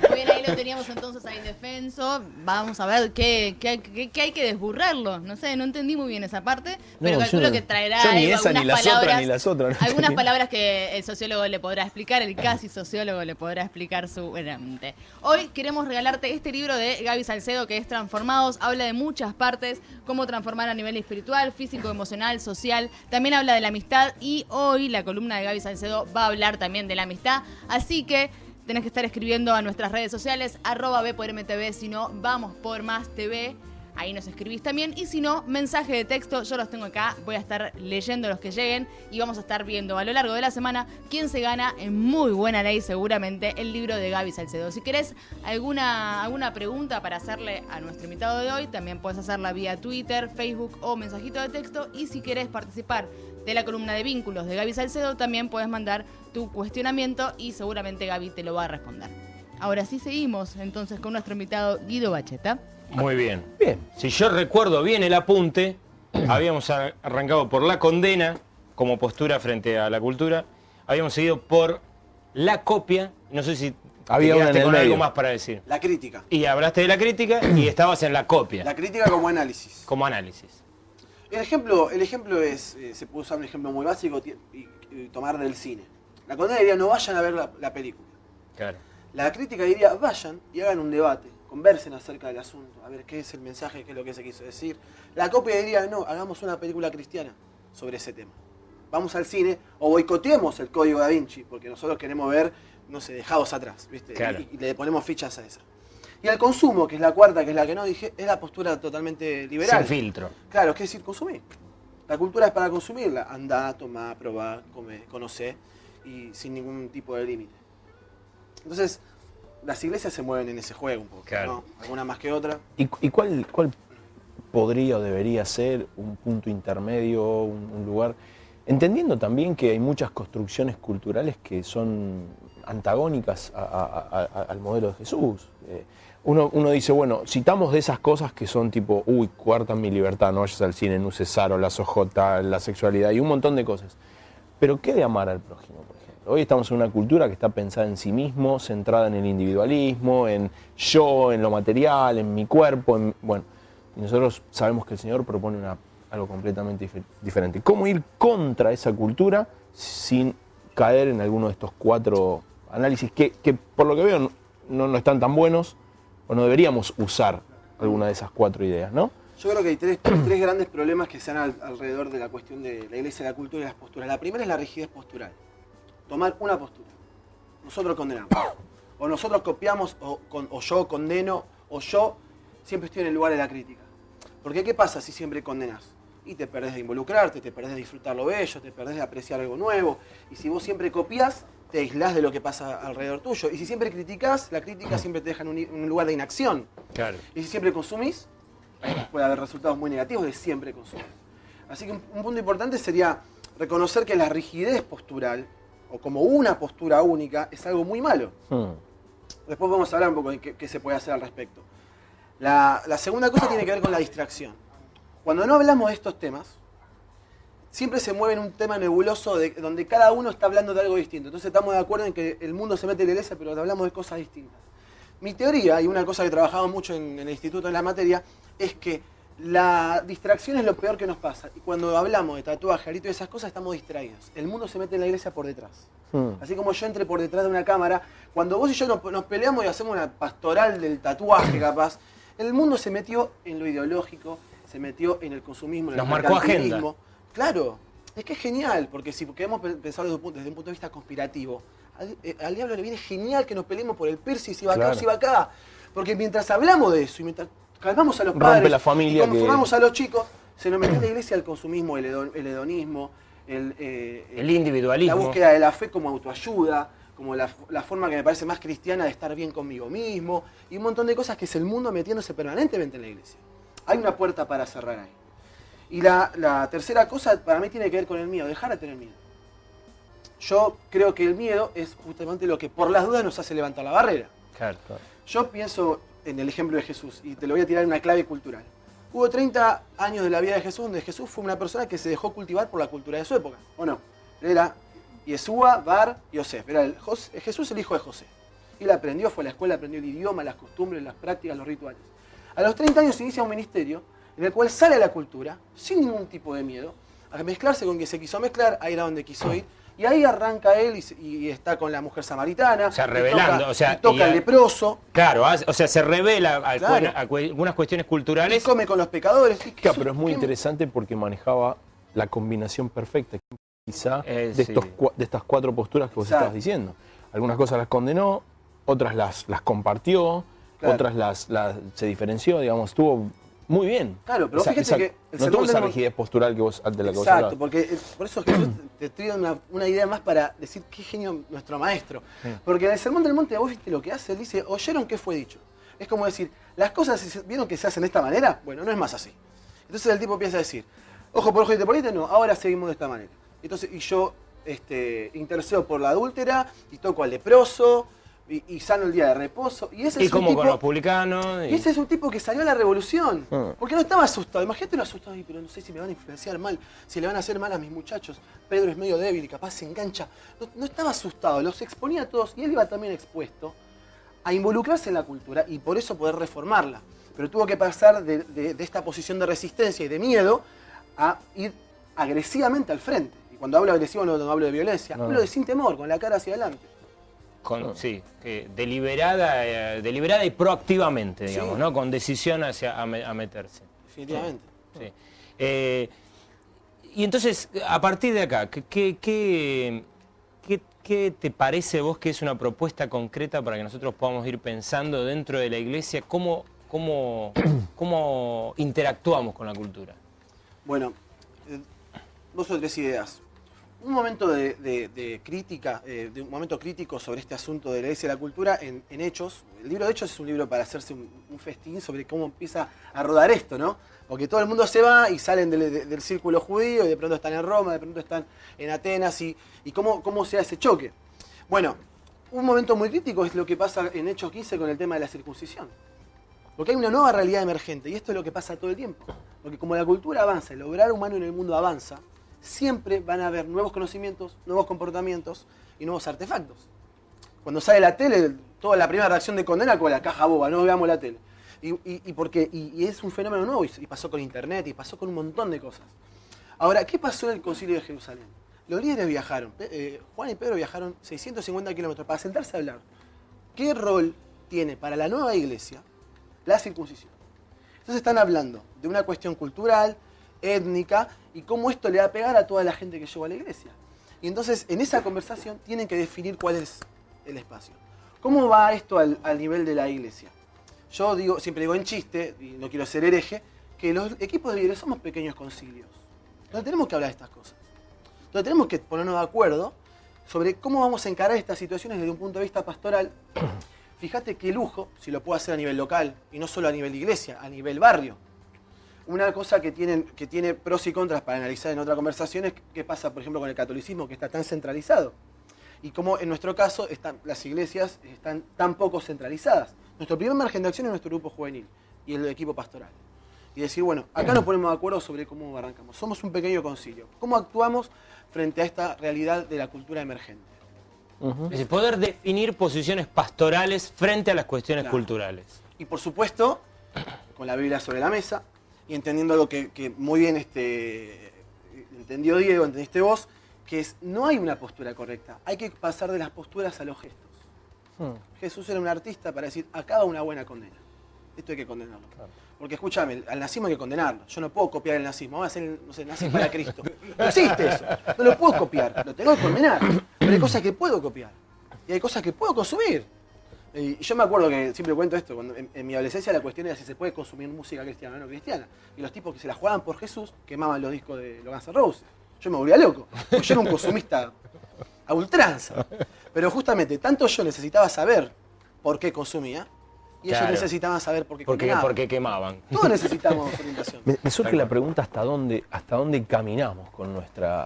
Muy bien, ahí lo teníamos entonces a Indefenso. Vamos a ver qué hay que desburrarlo. No sé, no entendí muy bien esa parte, pero No, calculo yo no- que traerá yo ni ahí esa, ni algunas las otras, palabras, ni las otras, no algunas entendí. palabras que el sociólogo le podrá explicar, el casi sociólogo le podrá explicar seguramente. Hoy queremos regalarte este libro de Gaby Salcedo, que es Transformados. Habla de muchas partes, cómo transformar a nivel espiritual, físico, emocional, social. También habla de la amistad y hoy la columna de Gaby Salcedo va a hablar también de la amistad. Así que tenés que estar escribiendo a nuestras redes sociales, @B por MTV, si no, Vamos por Más TV. Ahí nos escribís también. Y si no, mensaje de texto, yo los tengo acá. Voy a estar leyendo los que lleguen y vamos a estar viendo a lo largo de la semana quién se gana en muy buena ley seguramente el libro de Gaby Salcedo. Si querés alguna pregunta para hacerle a nuestro invitado de hoy, también puedes hacerla vía Twitter, Facebook o mensajito de texto. Y si querés participar de la columna de vínculos de Gaby Salcedo, también puedes mandar tu cuestionamiento y seguramente Gaby te lo va a responder. Ahora sí seguimos entonces con nuestro invitado Guido Bacheta. Muy bien. Bien. Si yo recuerdo bien el apunte, habíamos arrancado por la condena como postura frente a la cultura, habíamos seguido por la copia, no sé si Había te una en quedaste el con medio. algo más para decir. La crítica. Y hablaste de la crítica y estabas en la copia, La crítica como análisis. como análisis. El ejemplo es, se puede usar un ejemplo muy básico y tomar del cine. La condena diría no vayan a ver la película. Claro. La crítica diría vayan y hagan un debate, conversen acerca del asunto, a ver qué es el mensaje, qué es lo que se quiso decir. La copia diría no, hagamos una película cristiana sobre ese tema. Vamos al cine o boicoteemos el Código Da Vinci, porque nosotros queremos ver, no sé, dejados atrás, ¿viste? Claro. Y le ponemos fichas a esa. Y al consumo, que es la cuarta, que es la que no dije, es la postura totalmente liberal. Sin filtro. Claro, ¿qué decir? Consumir. La cultura es para consumirla. Andá, tomá, probá, come, conocé y sin ningún tipo de límite. Entonces, las iglesias se mueven en ese juego un poco, Claro. ¿no? Alguna más que otra. ¿Y cuál podría o debería ser un punto intermedio, un lugar? Entendiendo también que hay muchas construcciones culturales que son antagónicas al modelo de Jesús. Uno dice, bueno, citamos de esas cosas que son tipo, coartan mi libertad, no vayas al cine, no uses aro, las OJ, la sexualidad y un montón de cosas. Pero ¿qué de amar al prójimo, por ejemplo? Hoy estamos en una cultura que está pensada en sí mismo, centrada en el individualismo, en yo, en lo material, en mi cuerpo, bueno, y nosotros sabemos que el Señor propone algo completamente diferente. ¿Cómo ir contra esa cultura sin caer en alguno de estos 4 análisis que por lo que veo no están tan buenos o no deberíamos usar alguna de esas 4 ideas, ¿no? Yo creo que hay tres grandes problemas que se dan alrededor de la cuestión de la iglesia, la cultura y las posturas. La primera es la rigidez postural. Tomar una postura. Nosotros condenamos. O nosotros copiamos, o yo condeno, o yo siempre estoy en el lugar de la crítica. Porque ¿qué pasa si siempre condenas? Y te perdés de involucrarte, te perdés de disfrutar lo bello, te perdés de apreciar algo nuevo. Y si vos siempre copias, te aislás de lo que pasa alrededor tuyo. Y si siempre criticás, la crítica siempre te deja en un lugar de inacción. Claro. Y si siempre consumís, puede haber resultados muy negativos de siempre consumir. Así que un punto importante sería reconocer que la rigidez postural, o como una postura única, es algo muy malo. Después vamos a hablar un poco de qué se puede hacer al respecto. La segunda cosa tiene que ver con la distracción. cuando no hablamos de estos temas, siempre se mueve en un tema nebuloso donde cada uno está hablando de algo distinto. Entonces estamos de acuerdo en que el mundo se mete en la iglesia, pero hablamos de cosas distintas. Mi teoría, y una cosa que trabajamos mucho en el instituto en la materia, es que la distracción es lo peor que nos pasa. Y cuando hablamos de tatuaje, arito y esas cosas, estamos distraídos. El mundo se mete en la iglesia por detrás. Así como yo entré por detrás de una cámara, cuando vos y yo nos peleamos y hacemos una pastoral del tatuaje capaz, el mundo se metió en lo ideológico, se metió en el consumismo, en Nos el marcó agenda. mercantilismo. Claro, es que es genial, porque si queremos pensar desde un punto de vista conspirativo, al diablo le viene genial que nos peleemos por el piercing, si va acá o si va acá. Porque mientras hablamos de eso y mientras calmamos a los padres, la familia, y conformamos a los chicos, se nos metió en la iglesia el consumismo, el hedonismo, El individualismo. la búsqueda de la fe como autoayuda, como la forma que me parece más cristiana de estar bien conmigo mismo, y un montón de cosas que es el mundo metiéndose permanentemente en la iglesia. Hay una puerta para cerrar ahí. Y la tercera cosa para mí tiene que ver con el miedo, dejar de tener miedo. Yo creo que el miedo es justamente lo que por las dudas nos hace levantar la barrera. Claro. Yo pienso en el ejemplo de Jesús, y te lo voy a tirar en una clave cultural. Hubo 30 años de la vida de Jesús donde Jesús fue una persona que se dejó cultivar por la cultura de su época, ¿o no? Él era Yeshua, Bar, Yosef. Era Jesús el hijo de José. Y él aprendió, fue a la escuela, aprendió el idioma, las costumbres, las prácticas, los rituales. A los 30 años se inicia un ministerio en el cual sale a la cultura, sin ningún tipo de miedo, a mezclarse con quien se quiso mezclar, a ir a donde quiso ir. Y ahí arranca él y está con la mujer samaritana. O sea, revelando. Y toca al leproso. Claro, o sea, se revela Claro. algunas cuestiones Y culturales. come con los pecadores. Claro, pero es muy interesante porque manejaba la combinación perfecta, quizá, de Sí. de estas 4 posturas que vos Exacto. estabas diciendo. Algunas cosas las condenó, otras las compartió, Claro. otras se diferenció, digamos, estuvo muy bien. Claro, pero fíjate que el no sermón tuvo esa del rigidez postural de la que vos Exacto, hablabas. porque por eso Jesús te estoy dando una idea más para decir qué genio nuestro maestro. Porque en el Sermón del Monte, vos viste lo que hace, él dice, ¿oyeron qué fue dicho? Es como decir, las cosas, ¿vieron que se hacen de esta manera? Bueno, no es más así. Entonces el tipo empieza a decir, ojo por ojo y diente por diente, no, ahora seguimos de esta manera. Entonces, y yo intercedo por la adúltera, y toco al leproso, y sano el día de reposo. Y ese Y es un como tipo, con los publicanos. y ese es un tipo que salió a la revolución. Ah. Porque no estaba asustado. Imagínate lo asustado. "Ay, pero no sé si me van a influenciar mal, si le van a hacer mal a mis muchachos. Pedro es medio débil y capaz se engancha". No estaba asustado, los exponía a todos y él iba también expuesto a involucrarse en la cultura y por eso poder reformarla. Pero tuvo que pasar de esta posición de resistencia y de miedo a ir agresivamente al frente. Y cuando hablo agresivo no hablo de violencia, No. hablo de sin temor, con la cara hacia adelante. Sí, deliberada y proactivamente, digamos, Sí. ¿no? Con decisión a meterse. Definitivamente. Sí. Y entonces, a partir de acá, ¿qué te parece vos que es una propuesta concreta para que nosotros podamos ir pensando dentro de la iglesia cómo interactuamos con la cultura? Bueno, 2 o 3 ideas. Un momento de crítica, de un momento crítico sobre este asunto de la iglesia y la cultura en Hechos. El libro de Hechos es un libro para hacerse un festín sobre cómo empieza a rodar esto, ¿no? Porque todo el mundo se va y salen del círculo judío y de pronto están en Roma, de pronto están en Atenas y cómo se da ese choque. Bueno, un momento muy crítico es lo que pasa en Hechos 15 con el tema de la circuncisión. Porque hay una nueva realidad emergente y esto es lo que pasa todo el tiempo. Porque como la cultura avanza, el obrar humano en el mundo avanza, siempre van a haber nuevos conocimientos, nuevos comportamientos y nuevos artefactos. Cuando sale la tele, toda la primera reacción de condena con la caja boba, no veamos la tele. Y es un fenómeno nuevo y pasó con internet y pasó con un montón de cosas. Ahora, ¿qué pasó en el Concilio de Jerusalén? Los líderes viajaron, Juan y Pedro viajaron 650 kilómetros para sentarse a hablar. ¿Qué rol tiene para la nueva iglesia la circuncisión? Entonces están hablando de una cuestión cultural, étnica, y cómo esto le va a pegar a toda la gente que llegó a la iglesia. Y entonces en esa conversación tienen que definir cuál es el espacio. ¿Cómo va esto al nivel de la iglesia? Yo siempre digo en chiste, y no quiero ser hereje, que los equipos de líderes somos pequeños concilios. Entonces tenemos que hablar de estas cosas. Entonces tenemos que ponernos de acuerdo sobre cómo vamos a encarar estas situaciones desde un punto de vista pastoral. Fíjate qué lujo, si lo puedo hacer a nivel local, y no solo a nivel de iglesia, a nivel barrio. Una cosa que tiene pros y contras para analizar en otra conversación es qué pasa, por ejemplo, con el catolicismo, que está tan centralizado. Y cómo en nuestro caso las iglesias están tan poco centralizadas. Nuestro primer margen de acción es nuestro grupo juvenil y el equipo pastoral. y decir, bueno, acá nos ponemos de acuerdo sobre cómo arrancamos. Somos un pequeño concilio. ¿Cómo actuamos frente a esta realidad de la cultura emergente? Es decir, poder definir posiciones pastorales frente a las cuestiones culturales. Y por supuesto, con la Biblia sobre la mesa y entendiendo lo que muy bien entendió Diego, entendiste vos, que es, no hay una postura correcta. Hay que pasar de las posturas a los gestos. Jesús era un artista para decir, acá va una buena condena. Esto hay que condenarlo. Claro. Porque escúchame, al nazismo hay que condenarlo. Yo no puedo copiar el nazismo. Vamos a hacer, no sé, nazismo para Cristo. No existe eso. No lo puedo copiar. Lo tengo que condenar. Pero hay cosas que puedo copiar. Y hay cosas que puedo consumir. Y yo me acuerdo que siempre cuento esto. Cuando en mi adolescencia la cuestión era si se puede consumir música cristiana o no cristiana. Y los tipos que se la jugaban por Jesús quemaban los discos de los Guns N' Roses. Yo me volvía loco. Porque yo era un consumista a ultranza. Pero justamente, tanto yo necesitaba saber por qué consumía, y ellos necesitaban saber por qué quemaban. ¿Por qué quemaban? Todos necesitamos orientación. Me surge la pregunta hasta dónde caminamos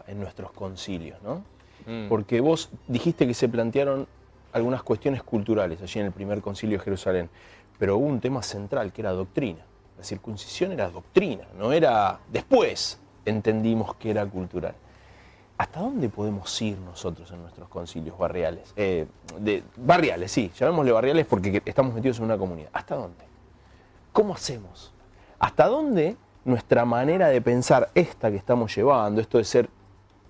en nuestros concilios, ¿no? Porque vos dijiste que se plantearon algunas cuestiones culturales allí en el primer concilio de Jerusalén, pero hubo un tema central que era doctrina. La circuncisión era doctrina, no era... Después entendimos que era cultural. ¿Hasta dónde podemos ir nosotros en nuestros concilios barriales? Barriales, sí, llamémosle barriales porque estamos metidos en una comunidad. ¿Hasta dónde? ¿Cómo hacemos? ¿Hasta dónde nuestra manera de pensar, esta que estamos llevando, esto de ser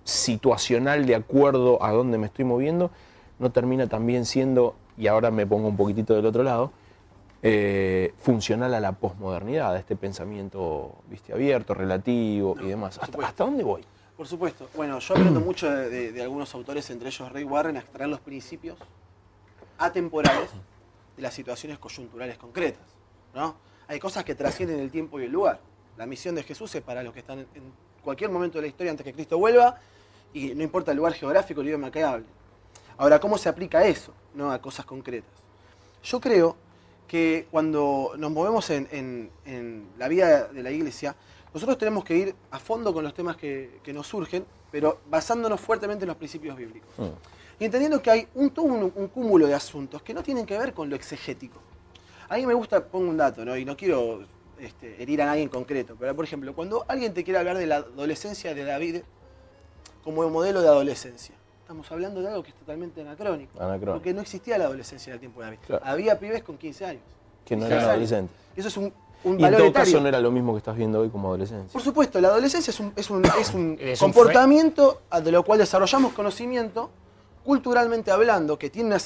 situacional de acuerdo a dónde me estoy moviendo, no termina también siendo, y ahora me pongo un poquitito del otro lado, funcional a la posmodernidad, a este pensamiento, viste, abierto, relativo y demás? ¿Hasta dónde voy? Por supuesto. Bueno, yo aprendo mucho de algunos autores, entre ellos Ray Warren, a extraer los principios atemporales de las situaciones coyunturales concretas, ¿no? Hay cosas que trascienden el tiempo y el lugar. La misión de Jesús es para los que están en cualquier momento de la historia antes que Cristo vuelva, y no importa el lugar geográfico, el idioma que hable. Ahora, ¿cómo se aplica eso, ¿no? A cosas concretas? Yo creo que cuando nos movemos en la vida de la iglesia, nosotros tenemos que ir a fondo con los temas que nos surgen, pero basándonos fuertemente en los principios bíblicos. Y entendiendo que hay un cúmulo de asuntos que no tienen que ver con lo exegético. A mí me gusta, pongo un dato, ¿no? Y no quiero herir a nadie en concreto, pero por ejemplo, cuando alguien te quiere hablar de la adolescencia de David como modelo de adolescencia, estamos hablando de algo que es totalmente anacrónico. Porque no existía la adolescencia en el tiempo de David. Claro. Había pibes con 15 años. Que no eran adolescentes. Eso es un y en valor todo etario. caso no era lo mismo que estás viendo hoy como adolescencia. Por supuesto, la adolescencia es un comportamiento de lo cual desarrollamos conocimiento, culturalmente hablando, que tiene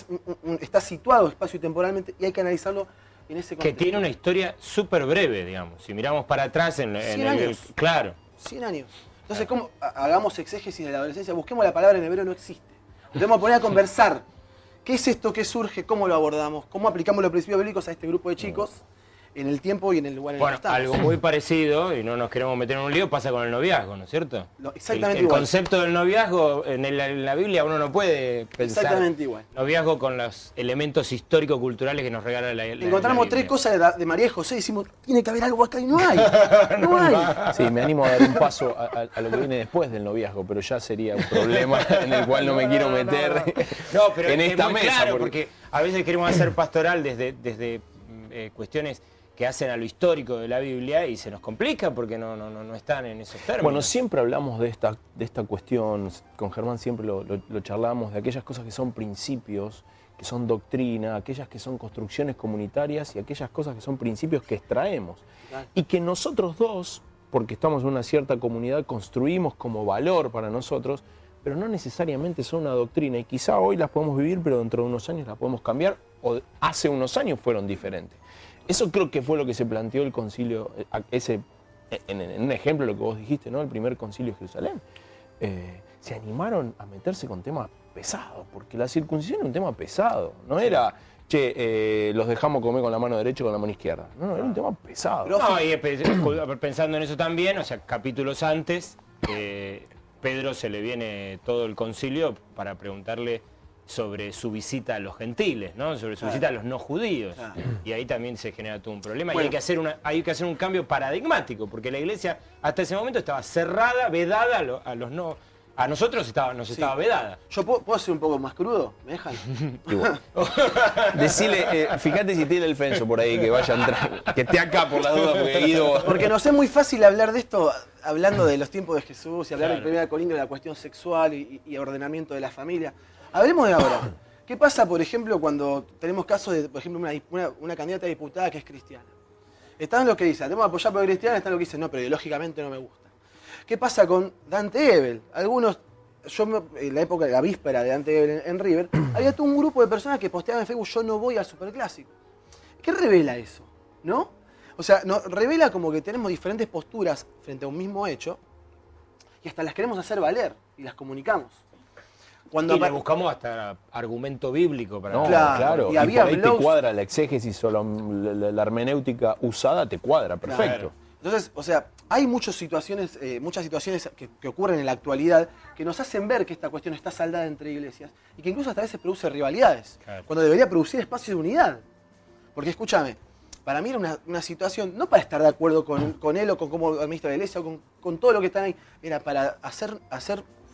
está situado espacio y temporalmente, y hay que analizarlo en ese contexto. Que tiene una historia súper breve, digamos. Si miramos para atrás en 100 años. Claro. 100 años. Entonces, ¿cómo hagamos exégesis de la adolescencia? Busquemos la palabra en hebreo, no existe. Nos tenemos que poner a conversar. ¿Qué es esto? ¿Qué surge? ¿Cómo lo abordamos? ¿Cómo aplicamos los principios bíblicos a este grupo de chicos en el tiempo y en el lugar en el que estamos? Algo muy parecido, y no nos queremos meter en un lío, pasa con el noviazgo, ¿no es cierto? Exactamente el igual. concepto del noviazgo en la Biblia uno no puede pensar exactamente igual. Noviazgo con los elementos histórico-culturales que nos regala la Encontramos la tres cosas de María y José y decimos, tiene que haber algo acá y no hay. No hay. Sí, me animo a dar un paso a lo que viene después del noviazgo, pero ya sería un problema en el cual no me quiero meter pero en esta mesa. Claro, porque a veces queremos hacer pastoral desde cuestiones que hacen a lo histórico de la Biblia y se nos complica porque no están en esos términos. Bueno, siempre hablamos de esta cuestión, con Germán siempre lo charlamos, de aquellas cosas que son principios, que son doctrina, aquellas que son construcciones comunitarias y aquellas cosas que son principios que extraemos. Y que nosotros dos, porque estamos en una cierta comunidad, construimos como valor para nosotros, pero no necesariamente son una doctrina y quizá hoy las podemos vivir, pero dentro de unos años las podemos cambiar, o hace unos años fueron diferentes. Eso creo que fue lo que se planteó el concilio, en un ejemplo de lo que vos dijiste, ¿no? El primer concilio de Jerusalén. Se animaron a meterse con temas pesados, porque la circuncisión era un tema pesado, no era, los dejamos comer con la mano derecha o con la mano izquierda. No, era un tema pesado. No, y pensando en eso también, o sea, capítulos antes, Pedro se le viene todo el concilio para preguntarle sobre su visita a los gentiles, ¿no? Sobre su visita a los no judíos. Y ahí también se genera todo un problema. Bueno, y hay que hacer un cambio paradigmático, porque la iglesia hasta ese momento estaba cerrada, vedada a los no A nosotros nos estaba vedada. ¿Yo puedo ser un poco más crudo? ¿Me dejan? Decile, fíjate si tiene el Fenso por ahí, que vaya a entrar, que esté acá por las dudas, porque he ido... Porque nos es muy fácil hablar de esto, hablando de los tiempos de Jesús y hablar de 1 Corintios de la cuestión sexual y ordenamiento de la familia. Hablemos de ahora. ¿Qué pasa, por ejemplo, cuando tenemos casos de, por ejemplo, una candidata a diputada que es cristiana? Están los que dicen, tenemos que apoyar por cristiana, están los que dicen, no, pero ideológicamente no me gusta. ¿Qué pasa con Dante Ebel? Algunos, en la época de la víspera de Dante Ebel en River, había todo un grupo de personas que posteaban en Facebook, yo no voy al Superclásico. ¿Qué revela eso? ¿No? O sea, revela como que tenemos diferentes posturas frente a un mismo hecho y hasta las queremos hacer valer y las comunicamos. Y le buscamos hasta argumento bíblico para... No, claro. Y había por ahí blogs... te cuadra la exégesis o la hermenéutica usada, te cuadra, perfecto. Claro. Entonces, o sea, hay muchas situaciones que ocurren en la actualidad que nos hacen ver que esta cuestión está saldada entre iglesias y que incluso hasta a veces produce rivalidades, cuando debería producir espacios de unidad. Porque escúchame, para mí era una situación, no para estar de acuerdo con él o con cómo administra la iglesia o con todo lo que está ahí, era para hacer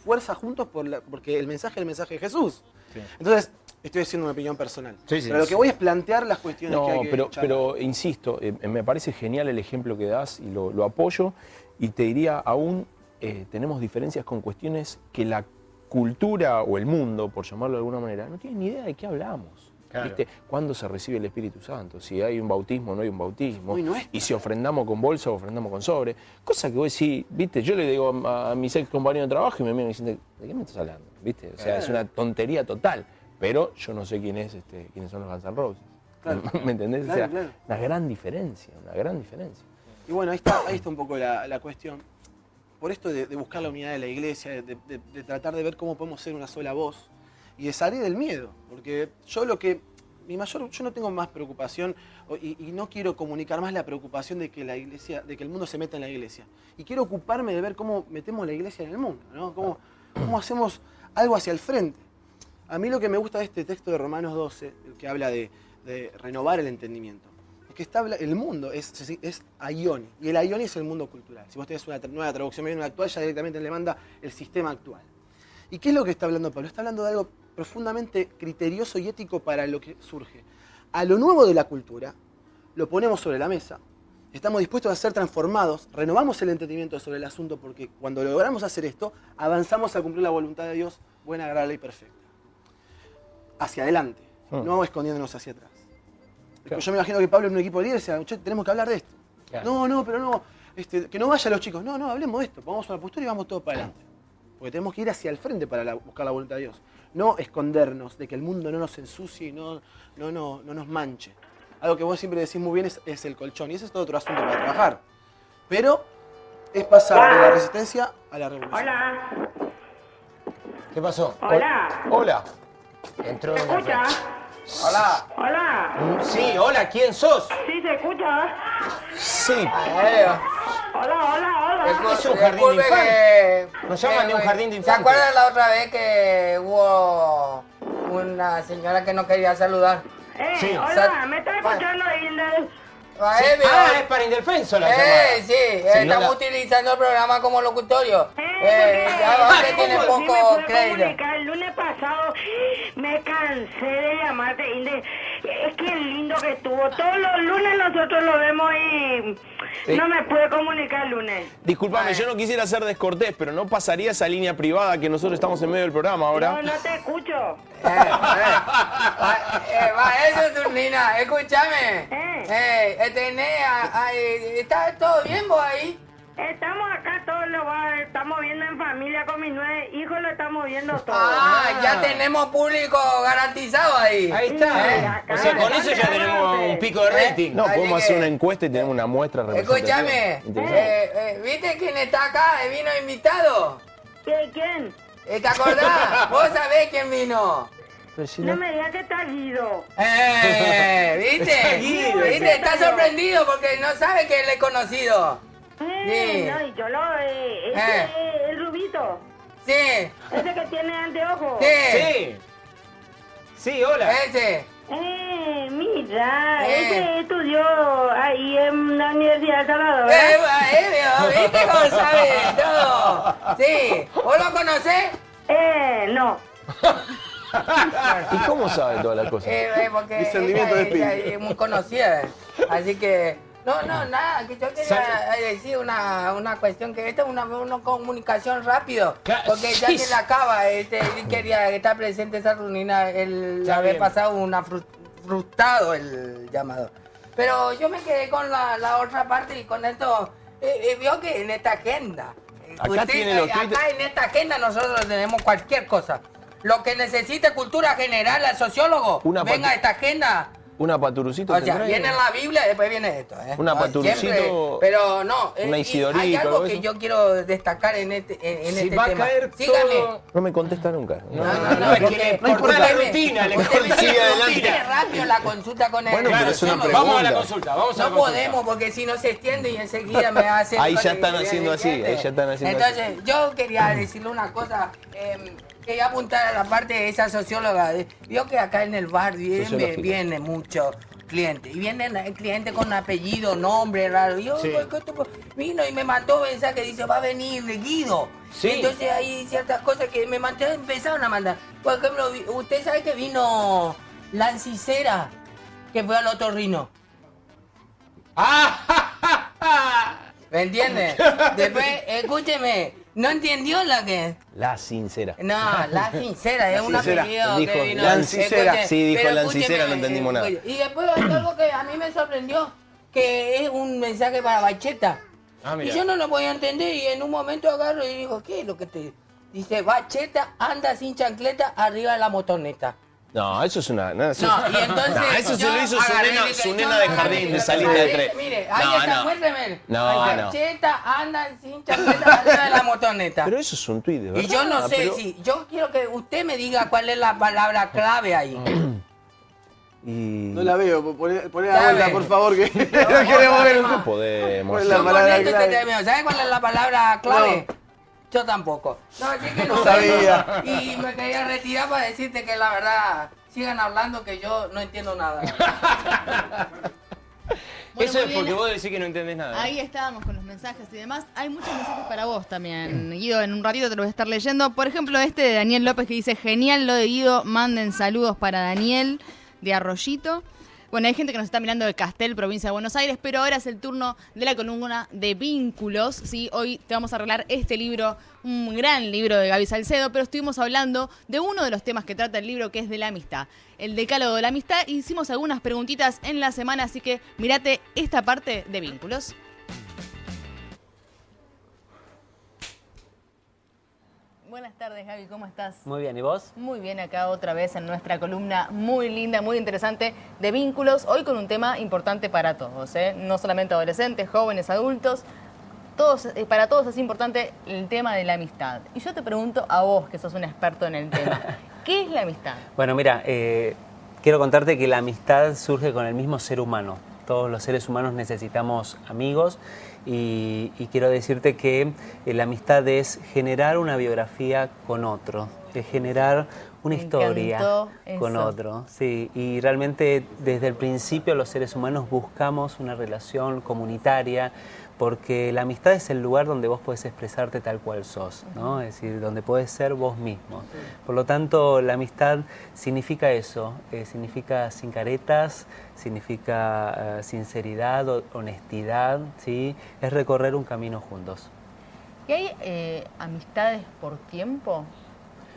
fuerza juntos porque el mensaje es el mensaje de Jesús. Sí. Entonces, estoy diciendo una opinión personal. Pero lo que voy es plantear las cuestiones que hay que pero insisto, me parece genial el ejemplo que das y lo apoyo. Y te diría, aún tenemos diferencias con cuestiones que la cultura o el mundo, por llamarlo de alguna manera, no tiene ni idea de qué hablamos. Claro. ¿Viste? ¿Cuándo se recibe el Espíritu Santo? Si hay un bautismo o no hay un bautismo. Y si ofrendamos con bolsa o ofrendamos con sobre. Cosa que vos decís, ¿viste? Yo le digo a mis ex compañeros de trabajo y me miran diciendo, ¿de qué me estás hablando? ¿Viste? O sea, es una tontería total. Pero yo no sé quiénes son los Guns N' Roses. Claro. ¿Me entendés? Claro, o sea, una gran diferencia. Y bueno, ahí está un poco la cuestión. Por esto de buscar la unidad de la iglesia, de tratar de ver cómo podemos ser una sola voz y de salir del miedo. Porque yo yo no tengo más preocupación y no quiero comunicar más la preocupación de que el mundo se meta en la iglesia. Y quiero ocuparme de ver cómo metemos la iglesia en el mundo, ¿no? Cómo hacemos algo hacia el frente. A mí lo que me gusta de este texto de Romanos 12, el que habla de renovar el entendimiento, es que el mundo es aioni, y el aioni es el mundo cultural. Si vos tenés una nueva traducción bien actual, ya directamente le manda el sistema actual. ¿Y qué es lo que está hablando Pablo? Está hablando de algo profundamente criterioso y ético para lo que surge. A lo nuevo de la cultura, lo ponemos sobre la mesa, estamos dispuestos a ser transformados, renovamos el entendimiento sobre el asunto, porque cuando logramos hacer esto, avanzamos a cumplir la voluntad de Dios, buena, agradable y perfecta. Hacia adelante, no escondiéndonos hacia atrás. Claro. Yo me imagino que Pablo en un equipo de líderes decía, tenemos que hablar de esto. Claro. No, que no vayan los chicos. No, hablemos de esto, pongamos una postura y vamos todos para adelante. Porque tenemos que ir hacia el frente para buscar la voluntad de Dios. No escondernos de que el mundo no nos ensucie y no nos manche. Algo que vos siempre decís muy bien es el colchón, y ese es todo otro asunto para trabajar. Pero es pasar de la resistencia a la revolución. Hola. ¿Qué pasó? Hola. Entró ¿Se escucha? Hola. Hola. Sí, hola, ¿quién sos? ¿Sí se escucha? Sí. Hola. Es un jardín de infantes. Nos llaman de un jardín de infantes. ¿Se acuerdan la otra vez que hubo una señora que no quería saludar? Sí. Hola, ¿me estás escuchando, Indel? Es para Indefenso la llamada. Sí, estamos utilizando el programa como locutorio. Ya tiene poco crédito. El lunes pasado me cansé de llamarte, Indel. Es que lindo que estuvo. Todos los lunes nosotros lo vemos y no me pude comunicar el lunes. Disculpame, yo no quisiera ser descortés, pero ¿no pasaría esa línea privada que nosotros estamos en medio del programa ahora? No te escucho. Eso es un Nina, escúchame. ¿Está todo bien vos ahí? Estamos acá todos, estamos viendo en familia con mis 9 hijos, lo estamos viendo todo. Ya tenemos público garantizado ahí. Ahí está. O sea, con eso ya tenemos un pico de rating. No, podemos hacer una encuesta y tenemos una muestra representativa. Escúchame, ¿viste quién está acá? ¿Vino invitado? ¿Quién? ¿Te acordás? ¿Vos sabés quién vino? No me digas que está Guido. ¿Viste? ¿Viste? Está sorprendido porque no sabe que él es conocido. No, y yo el rubito. Sí. Ese que tiene anteojos. Sí, hola. Ese. Mira, ese estudió ahí en la Universidad de Salvador. ¿Viste cómo sabe todo? Sí, ¿vos lo conocés? No. ¿Y cómo sabe todas las cosas? Porque Discernimiento de espíritu. ella es muy conocida. Así que, nada, que yo quería decir una cuestión, que esta es una comunicación rápido. Claro, Porque ya sí. se le acaba, él quería estar presente esa reunión, la vez pasada frustrado el llamado. Pero yo me quedé con la otra parte y con esto, veo que en esta agenda, Acá tiene los tweets. acá en esta agenda nosotros tenemos cualquier cosa. Lo que necesite cultura general al sociólogo, venga a esta agenda. Una paturucito. O sea, viene la Biblia y después viene esto. Una No, paturucito, siempre, pero no, una y Isidorito, hay algo que eso. yo quiero destacar en este va a tema. caer Sígame. todo. No me contesta nunca. No, porque porque corta la rutina, le usted corta. me Sigue adelante. tiene rápido la consulta con el Bueno, pero es una sociólogo. Vamos a la pregunta. consulta, vamos a la No consulta. podemos porque si no se extiende y enseguida me hace... Ahí ya están haciendo así, ahí ya están haciendo así. Entonces, yo quería decirle una cosa, quería apuntar a la parte de esa socióloga. Vio que acá en el bar Sociológica. viene mucho cliente y vienen clientes con apellido, nombre raro. Y yo Sí. vino y me mandó mensaje, dice, va a venir Guido. Sí. Entonces hay ciertas cosas que empezaron a mandar. Por ejemplo, usted sabe que vino Lancicera, que fue al otorrino. ¿Me entiende? Después, escúcheme, ¿no entendió la que? La sincera. No, la sincera, es un Sincera. apellido Dijo que vino. Lancicera. Escuche, Sí, dijo pero Lancicera, escúcheme, no entendimos nada. Y después hay algo que a mí me sorprendió, que es un mensaje para Bacheta. Ah, Y mira. yo no lo podía entender y en un momento agarro y digo, ¿qué es lo que te...? Dice, Bacheta anda sin chancleta arriba de la motoneta. No, eso es una. No, eso, No, y entonces no, eso se yo lo hizo su agarré y nena, dije, su yo nena de agarré jardín y de dije, salida de mire, tres. Mire, ahí No, está, no. muéstrame. No, Ahí no. Bacheta anda sin chancleta arriba de la motoneta. Pero eso es un tuit, de verdad. Y yo no sé pero- si, yo quiero que usted me diga cuál es la palabra clave ahí. Y... No la veo, poné la ¿Sabe? vuelta, por favor, que no queremos ver. No podemos. Pues la Yo palabra con esto clave. te termino. ¿Sabe cuál es la palabra clave? Yo tampoco. No, así que no No sabía. Y me quería retirar para decirte que la verdad, sigan hablando que yo no entiendo nada. Bueno, Eso muy es bien. porque vos decís que no entendés nada. Ahí estábamos con los mensajes y demás. Hay muchos mensajes para vos también, Guido. En un ratito te lo voy a estar leyendo. Por ejemplo, este de Daniel López que dice, genial lo de Guido, manden saludos para Daniel de Arroyito. Bueno, hay gente que nos está mirando de Castel, provincia de Buenos Aires, pero ahora es el turno de la columna de vínculos. ¿Sí? Hoy te vamos a arreglar este libro, un gran libro de Gaby Salcedo, pero estuvimos hablando de uno de los temas que trata el libro, que es de la amistad. El decálogo de la amistad. Hicimos algunas preguntitas en la semana, así que mirate esta parte de vínculos. Buenas tardes, Gaby, ¿cómo estás? Muy bien, ¿y vos? Muy bien, acá otra vez en nuestra columna muy linda, muy interesante de vínculos, hoy con un tema importante para todos, ¿eh? No solamente adolescentes, jóvenes, adultos, todos, para todos es importante el tema de la amistad. Y yo te pregunto a vos, que sos un experto en el tema, ¿qué es la amistad? Bueno, mira, quiero contarte que la amistad surge con el mismo ser humano. Todos los seres humanos necesitamos amigos y quiero decirte que la amistad es generar una biografía con otro, es generar una Me historia encantó con eso. otro. Sí, y realmente desde el principio los seres humanos buscamos una relación comunitaria porque la amistad es el lugar donde vos podés expresarte tal cual sos, ¿no? Es decir, donde podés ser vos mismo. Por lo tanto, la amistad significa eso, significa sin caretas, significa sinceridad, honestidad, ¿sí? Es recorrer un camino juntos. ¿Y hay amistades por tiempo?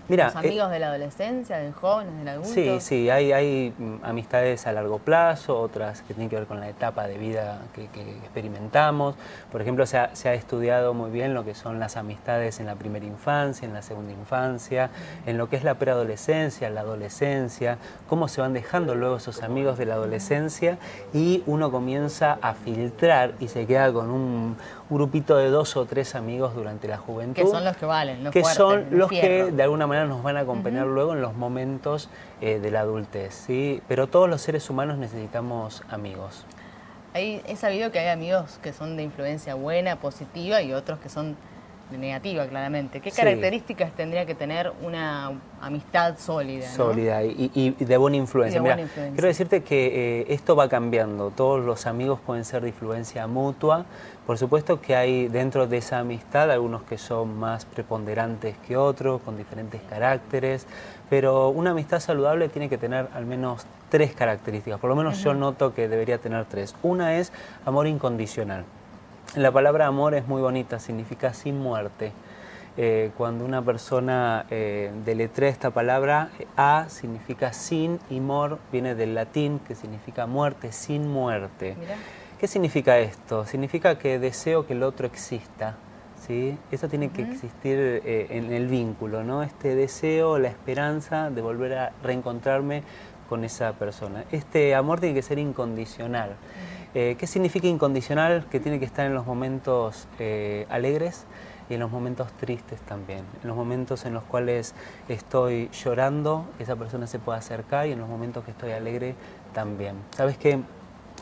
Mira, ¿Los amigos de la adolescencia, del joven, del adulto? sí, sí, hay amistades a largo plazo, otras que tienen que ver con la etapa de vida que experimentamos. Por ejemplo, se ha estudiado muy bien lo que son las amistades en la primera infancia, en la segunda infancia, en lo que es la preadolescencia, la adolescencia, cómo se van dejando luego esos amigos de la adolescencia y uno comienza a filtrar y se queda con un grupito de 2 o 3 amigos durante la juventud. Que son los que valen, los que fuertes, son el los fierro. que de alguna manera nos van a acompañar luego en los momentos de la adultez, ¿sí? Pero todos los seres humanos necesitamos amigos. He sabido que hay amigos que son de influencia buena, positiva, y otros que son negativa, claramente. ¿Qué Sí. características tendría que tener una amistad sólida? ¿no? Sólida y de buena influencia. Y de Mirá, buena influencia. quiero decirte que esto va cambiando. Todos los amigos pueden ser de influencia mutua. Por supuesto que hay dentro de esa amistad algunos que son más preponderantes que otros, con diferentes caracteres, pero una amistad saludable tiene que tener al menos 3 características. Por lo menos yo noto que debería tener 3. Una es amor incondicional. La palabra amor es muy bonita, significa sin muerte. Cuando una persona deletrea esta palabra, a significa sin y mor viene del latín que significa muerte, sin muerte. Mirá. ¿Qué significa esto? Significa que deseo que el otro exista, ¿sí? Eso tiene que existir en el vínculo, ¿no? Este deseo, la esperanza de volver a reencontrarme con esa persona. Este amor tiene que ser incondicional. ¿Qué significa incondicional? Que tiene que estar en los momentos alegres y en los momentos tristes también. En los momentos en los cuales estoy llorando, esa persona se puede acercar, y en los momentos que estoy alegre también. ¿Sabes qué?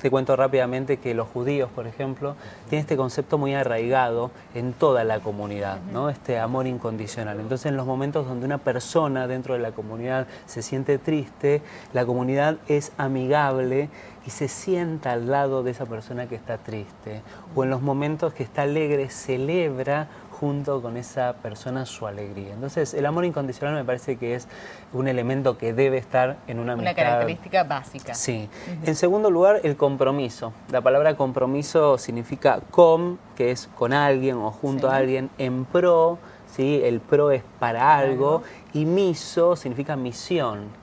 Te cuento rápidamente que los judíos, por ejemplo, tienen este concepto muy arraigado en toda la comunidad, ¿no? Este amor incondicional. Entonces, en los momentos donde una persona dentro de la comunidad se siente triste, la comunidad es amigable y se sienta al lado de esa persona que está triste. O en los momentos que está alegre, celebra junto con esa persona su alegría. Entonces, el amor incondicional me parece que es un elemento que debe estar en una amistad. Una característica básica. Sí. En segundo lugar, el compromiso. La palabra compromiso significa com, que es con alguien o junto a alguien, en pro, ¿sí? El pro es para algo, y miso significa misión.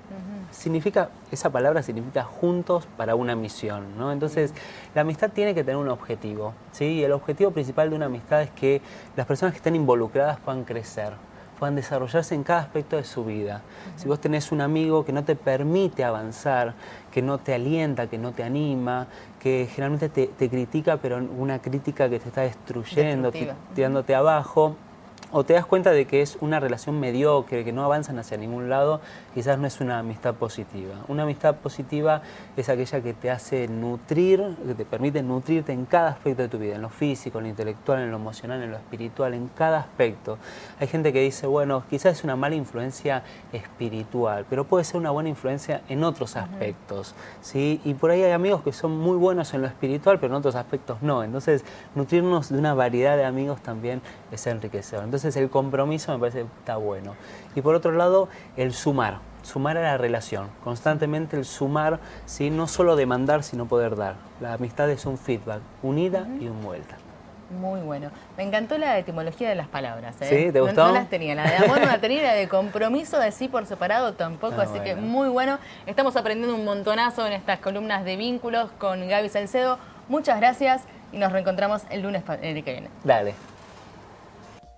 Esa palabra significa juntos para una misión, ¿no? Entonces, la amistad tiene que tener un objetivo, ¿sí? Y el objetivo principal de una amistad es que las personas que estén involucradas puedan crecer, puedan desarrollarse en cada aspecto de su vida. Si vos tenés un amigo que no te permite avanzar, que no te alienta, que no te anima, que generalmente te critica, pero una crítica que te está destruyendo, tirándote abajo, o te das cuenta de que es una relación mediocre, que no avanzan hacia ningún lado, quizás no es una amistad positiva. Una amistad positiva es aquella que te hace nutrir, que te permite nutrirte en cada aspecto de tu vida, en lo físico, en lo intelectual, en lo emocional, en lo espiritual, en cada aspecto. Hay gente que dice, bueno, quizás es una mala influencia espiritual, pero puede ser una buena influencia en otros aspectos, ¿sí? Y por ahí hay amigos que son muy buenos en lo espiritual, pero en otros aspectos no. Entonces, nutrirnos de una variedad de amigos también es enriquecedor. Entonces, el compromiso me parece que está bueno. Y por otro lado, el sumar a la relación. Constantemente el sumar, ¿sí? No solo demandar, sino poder dar. La amistad es un feedback, un ida y un vuelta. Muy bueno. Me encantó la etimología de las palabras. ¿Sí? ¿Te gustó? No las tenía. La de amor no la tenía, la de compromiso de sí por separado tampoco. Así que muy bueno. Estamos aprendiendo un montonazo en estas columnas de vínculos con Gaby Salcedo. Muchas gracias y nos reencontramos el lunes que viene. Dale.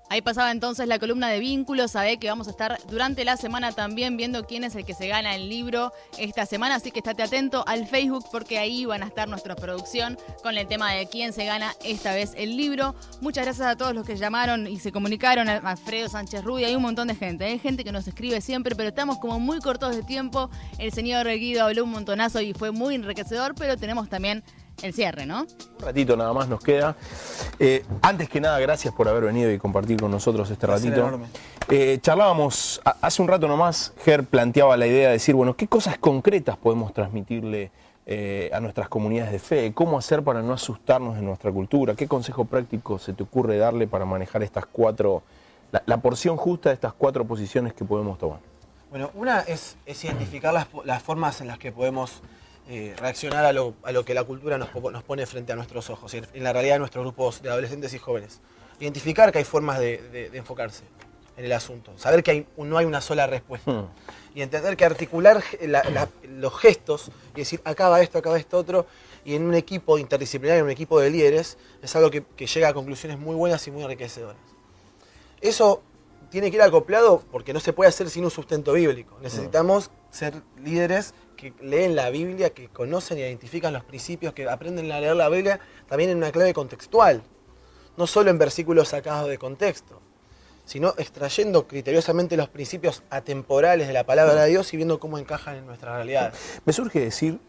Ahí pasaba entonces la columna de vínculos. Sabe que vamos a estar durante la semana también viendo quién es el que se gana el libro esta semana. Así que estate atento al Facebook porque ahí van a estar nuestra producción con el tema de quién se gana esta vez el libro. Muchas gracias a todos los que llamaron y se comunicaron. A Alfredo Sánchez Rubio, hay un montón de gente. Hay gente que nos escribe siempre, pero estamos como muy cortos de tiempo. El señor Guido habló un montonazo y fue muy enriquecedor, pero tenemos también el cierre, ¿no? Un ratito nada más nos queda. Antes que nada, gracias por haber venido y compartir con nosotros este ratito. Charlábamos hace un rato nomás, Ger planteaba la idea de decir, bueno, ¿qué cosas concretas podemos transmitirle a nuestras comunidades de fe? ¿Cómo hacer para no asustarnos de nuestra cultura? ¿Qué consejo práctico se te ocurre darle para manejar estas 4, la porción justa de estas 4 posiciones que podemos tomar? Bueno, una es identificar las formas en las que podemos reaccionar a lo que la cultura nos pone frente a nuestros ojos, en la realidad de nuestros grupos de adolescentes y jóvenes. Identificar que hay formas de enfocarse en el asunto, saber que no hay una sola respuesta. Y entender que articular los gestos y decir acá va esto otro, y en un equipo interdisciplinario, en un equipo de líderes, es algo que llega a conclusiones muy buenas y muy enriquecedoras. Eso tiene que ir acoplado porque no se puede hacer sin un sustento bíblico. Necesitamos ser líderes que leen la Biblia, que conocen y identifican los principios, que aprenden a leer la Biblia también en una clave contextual. No solo en versículos sacados de contexto, sino extrayendo criteriosamente los principios atemporales de la palabra de Dios y viendo cómo encajan en nuestra realidad. Me surge decir,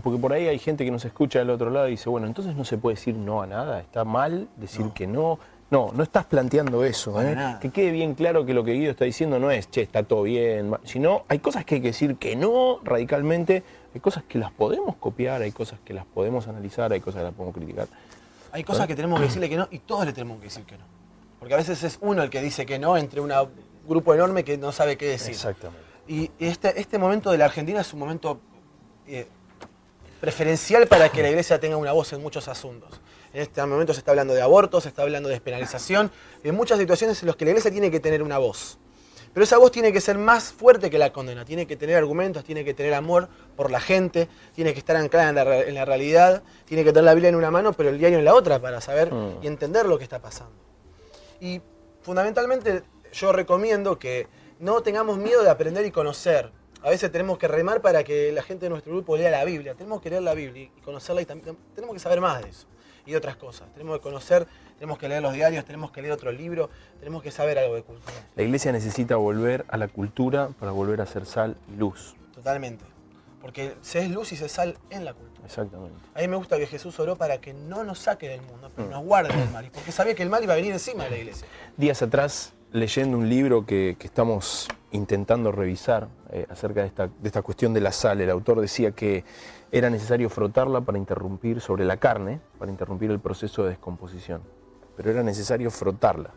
porque por ahí hay gente que nos escucha del otro lado y dice, bueno, entonces no se puede decir no a nada, está mal decir que no No, no estás planteando eso. Para nada. Que quede bien claro que lo que Guido está diciendo no es, che, está todo bien, sino hay cosas que hay que decir que no radicalmente, hay cosas que las podemos copiar, hay cosas que las podemos analizar, hay cosas que las podemos criticar. Hay cosas que tenemos que decirle que no y todos le tenemos que decir que no. Porque a veces es uno el que dice que no entre un grupo enorme que no sabe qué decir. Exactamente. Y este momento de la Argentina es un momento preferencial para que la iglesia tenga una voz en muchos asuntos. En este momento se está hablando de abortos, se está hablando de despenalización, y en muchas situaciones en las que la iglesia tiene que tener una voz. Pero esa voz tiene que ser más fuerte que la condena, tiene que tener argumentos, tiene que tener amor por la gente, tiene que estar anclada en la realidad, tiene que tener la Biblia en una mano, pero el diario en la otra para saber y entender lo que está pasando. Y fundamentalmente yo recomiendo que no tengamos miedo de aprender y conocer. A veces tenemos que remar para que la gente de nuestro grupo lea la Biblia. Tenemos que leer la Biblia y conocerla y también tenemos que saber más de eso y de otras cosas. Tenemos que conocer, tenemos que leer los diarios, tenemos que leer otro libro, tenemos que saber algo de cultura. La iglesia necesita volver a la cultura para volver a ser sal y luz. Totalmente. Porque se es luz y se sal en la cultura. Exactamente. A mí me gusta que Jesús oró para que no nos saque del mundo, pero nos guarde del mal. Porque sabía que el mal iba a venir encima de la iglesia. Días atrás, leyendo un libro que estamos intentando revisar acerca de esta cuestión de la sal, el autor decía que era necesario frotarla para interrumpir sobre la carne, para interrumpir el proceso de descomposición. Pero era necesario frotarla.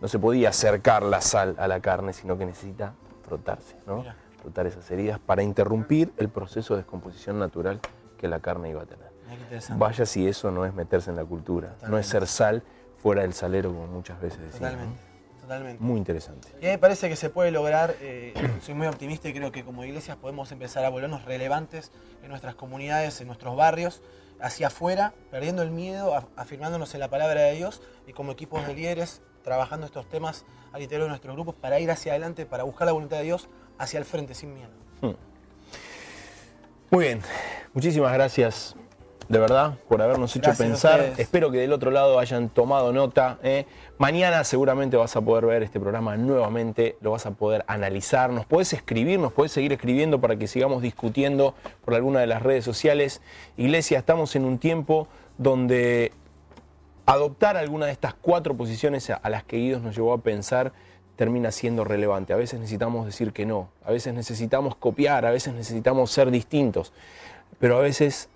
No se podía acercar la sal a la carne, sino que necesita frotarse, ¿no? Mira. Frotar esas heridas para interrumpir el proceso de descomposición natural que la carne iba a tener. Mira qué interesante. Vaya si eso no es meterse en la cultura, Totalmente. no es ser sal fuera del salero, como muchas veces decimos. Totalmente. Totalmente. Muy interesante. Y a mí me parece que se puede lograr, soy muy optimista y creo que como iglesias podemos empezar a volvernos relevantes en nuestras comunidades, en nuestros barrios, hacia afuera, perdiendo el miedo, afirmándonos en la palabra de Dios y como equipos de líderes trabajando estos temas al interior de nuestros grupos para ir hacia adelante, para buscar la voluntad de Dios hacia el frente, sin miedo. Muy bien, muchísimas gracias de verdad por habernos hecho Gracias a pensar. ustedes. Espero que del otro lado hayan tomado nota. Mañana seguramente vas a poder ver este programa nuevamente, lo vas a poder analizar, nos podés escribir, nos podés seguir escribiendo para que sigamos discutiendo por alguna de las redes sociales. Iglesia, estamos en un tiempo donde adoptar alguna de estas 4 posiciones a las que Guido nos llevó a pensar termina siendo relevante. A veces necesitamos decir que no, a veces necesitamos copiar, a veces necesitamos ser distintos, pero a veces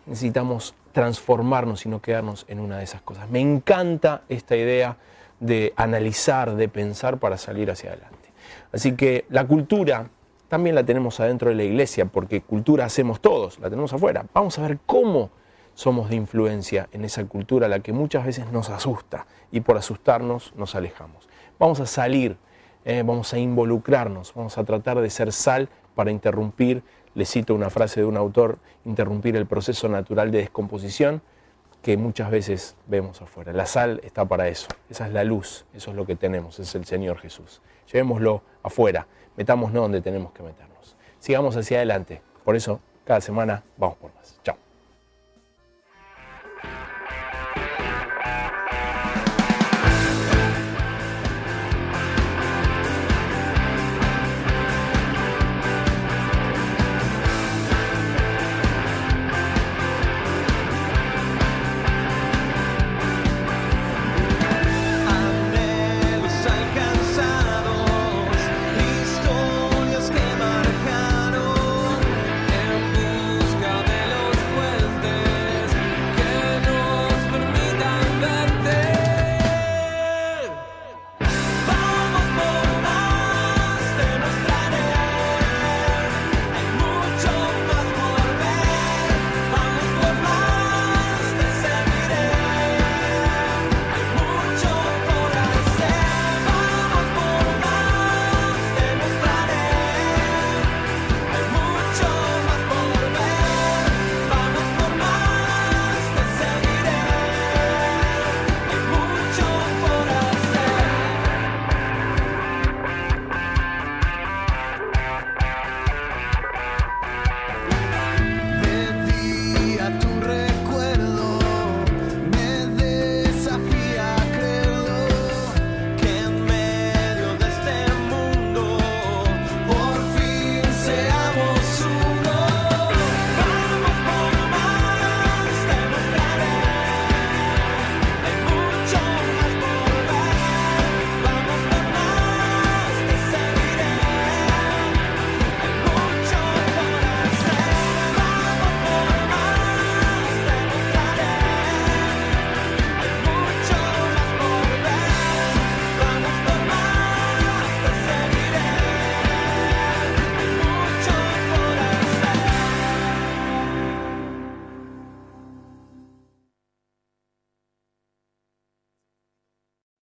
necesitamos transformarnos y no quedarnos en una de esas cosas. Me encanta esta idea de analizar, de pensar para salir hacia adelante. Así que la cultura también la tenemos adentro de la iglesia, porque cultura hacemos todos, la tenemos afuera. Vamos a ver cómo somos de influencia en esa cultura a la que muchas veces nos asusta y por asustarnos nos alejamos. Vamos a salir, vamos a involucrarnos, vamos a tratar de ser sal para interrumpir, le cito una frase de un autor, interrumpir el proceso natural de descomposición que muchas veces vemos afuera. La sal está para eso, esa es la luz, eso es lo que tenemos, es el Señor Jesús. Llevémoslo afuera, metámonos donde tenemos que meternos. Sigamos hacia adelante, por eso cada semana vamos por más. Chao.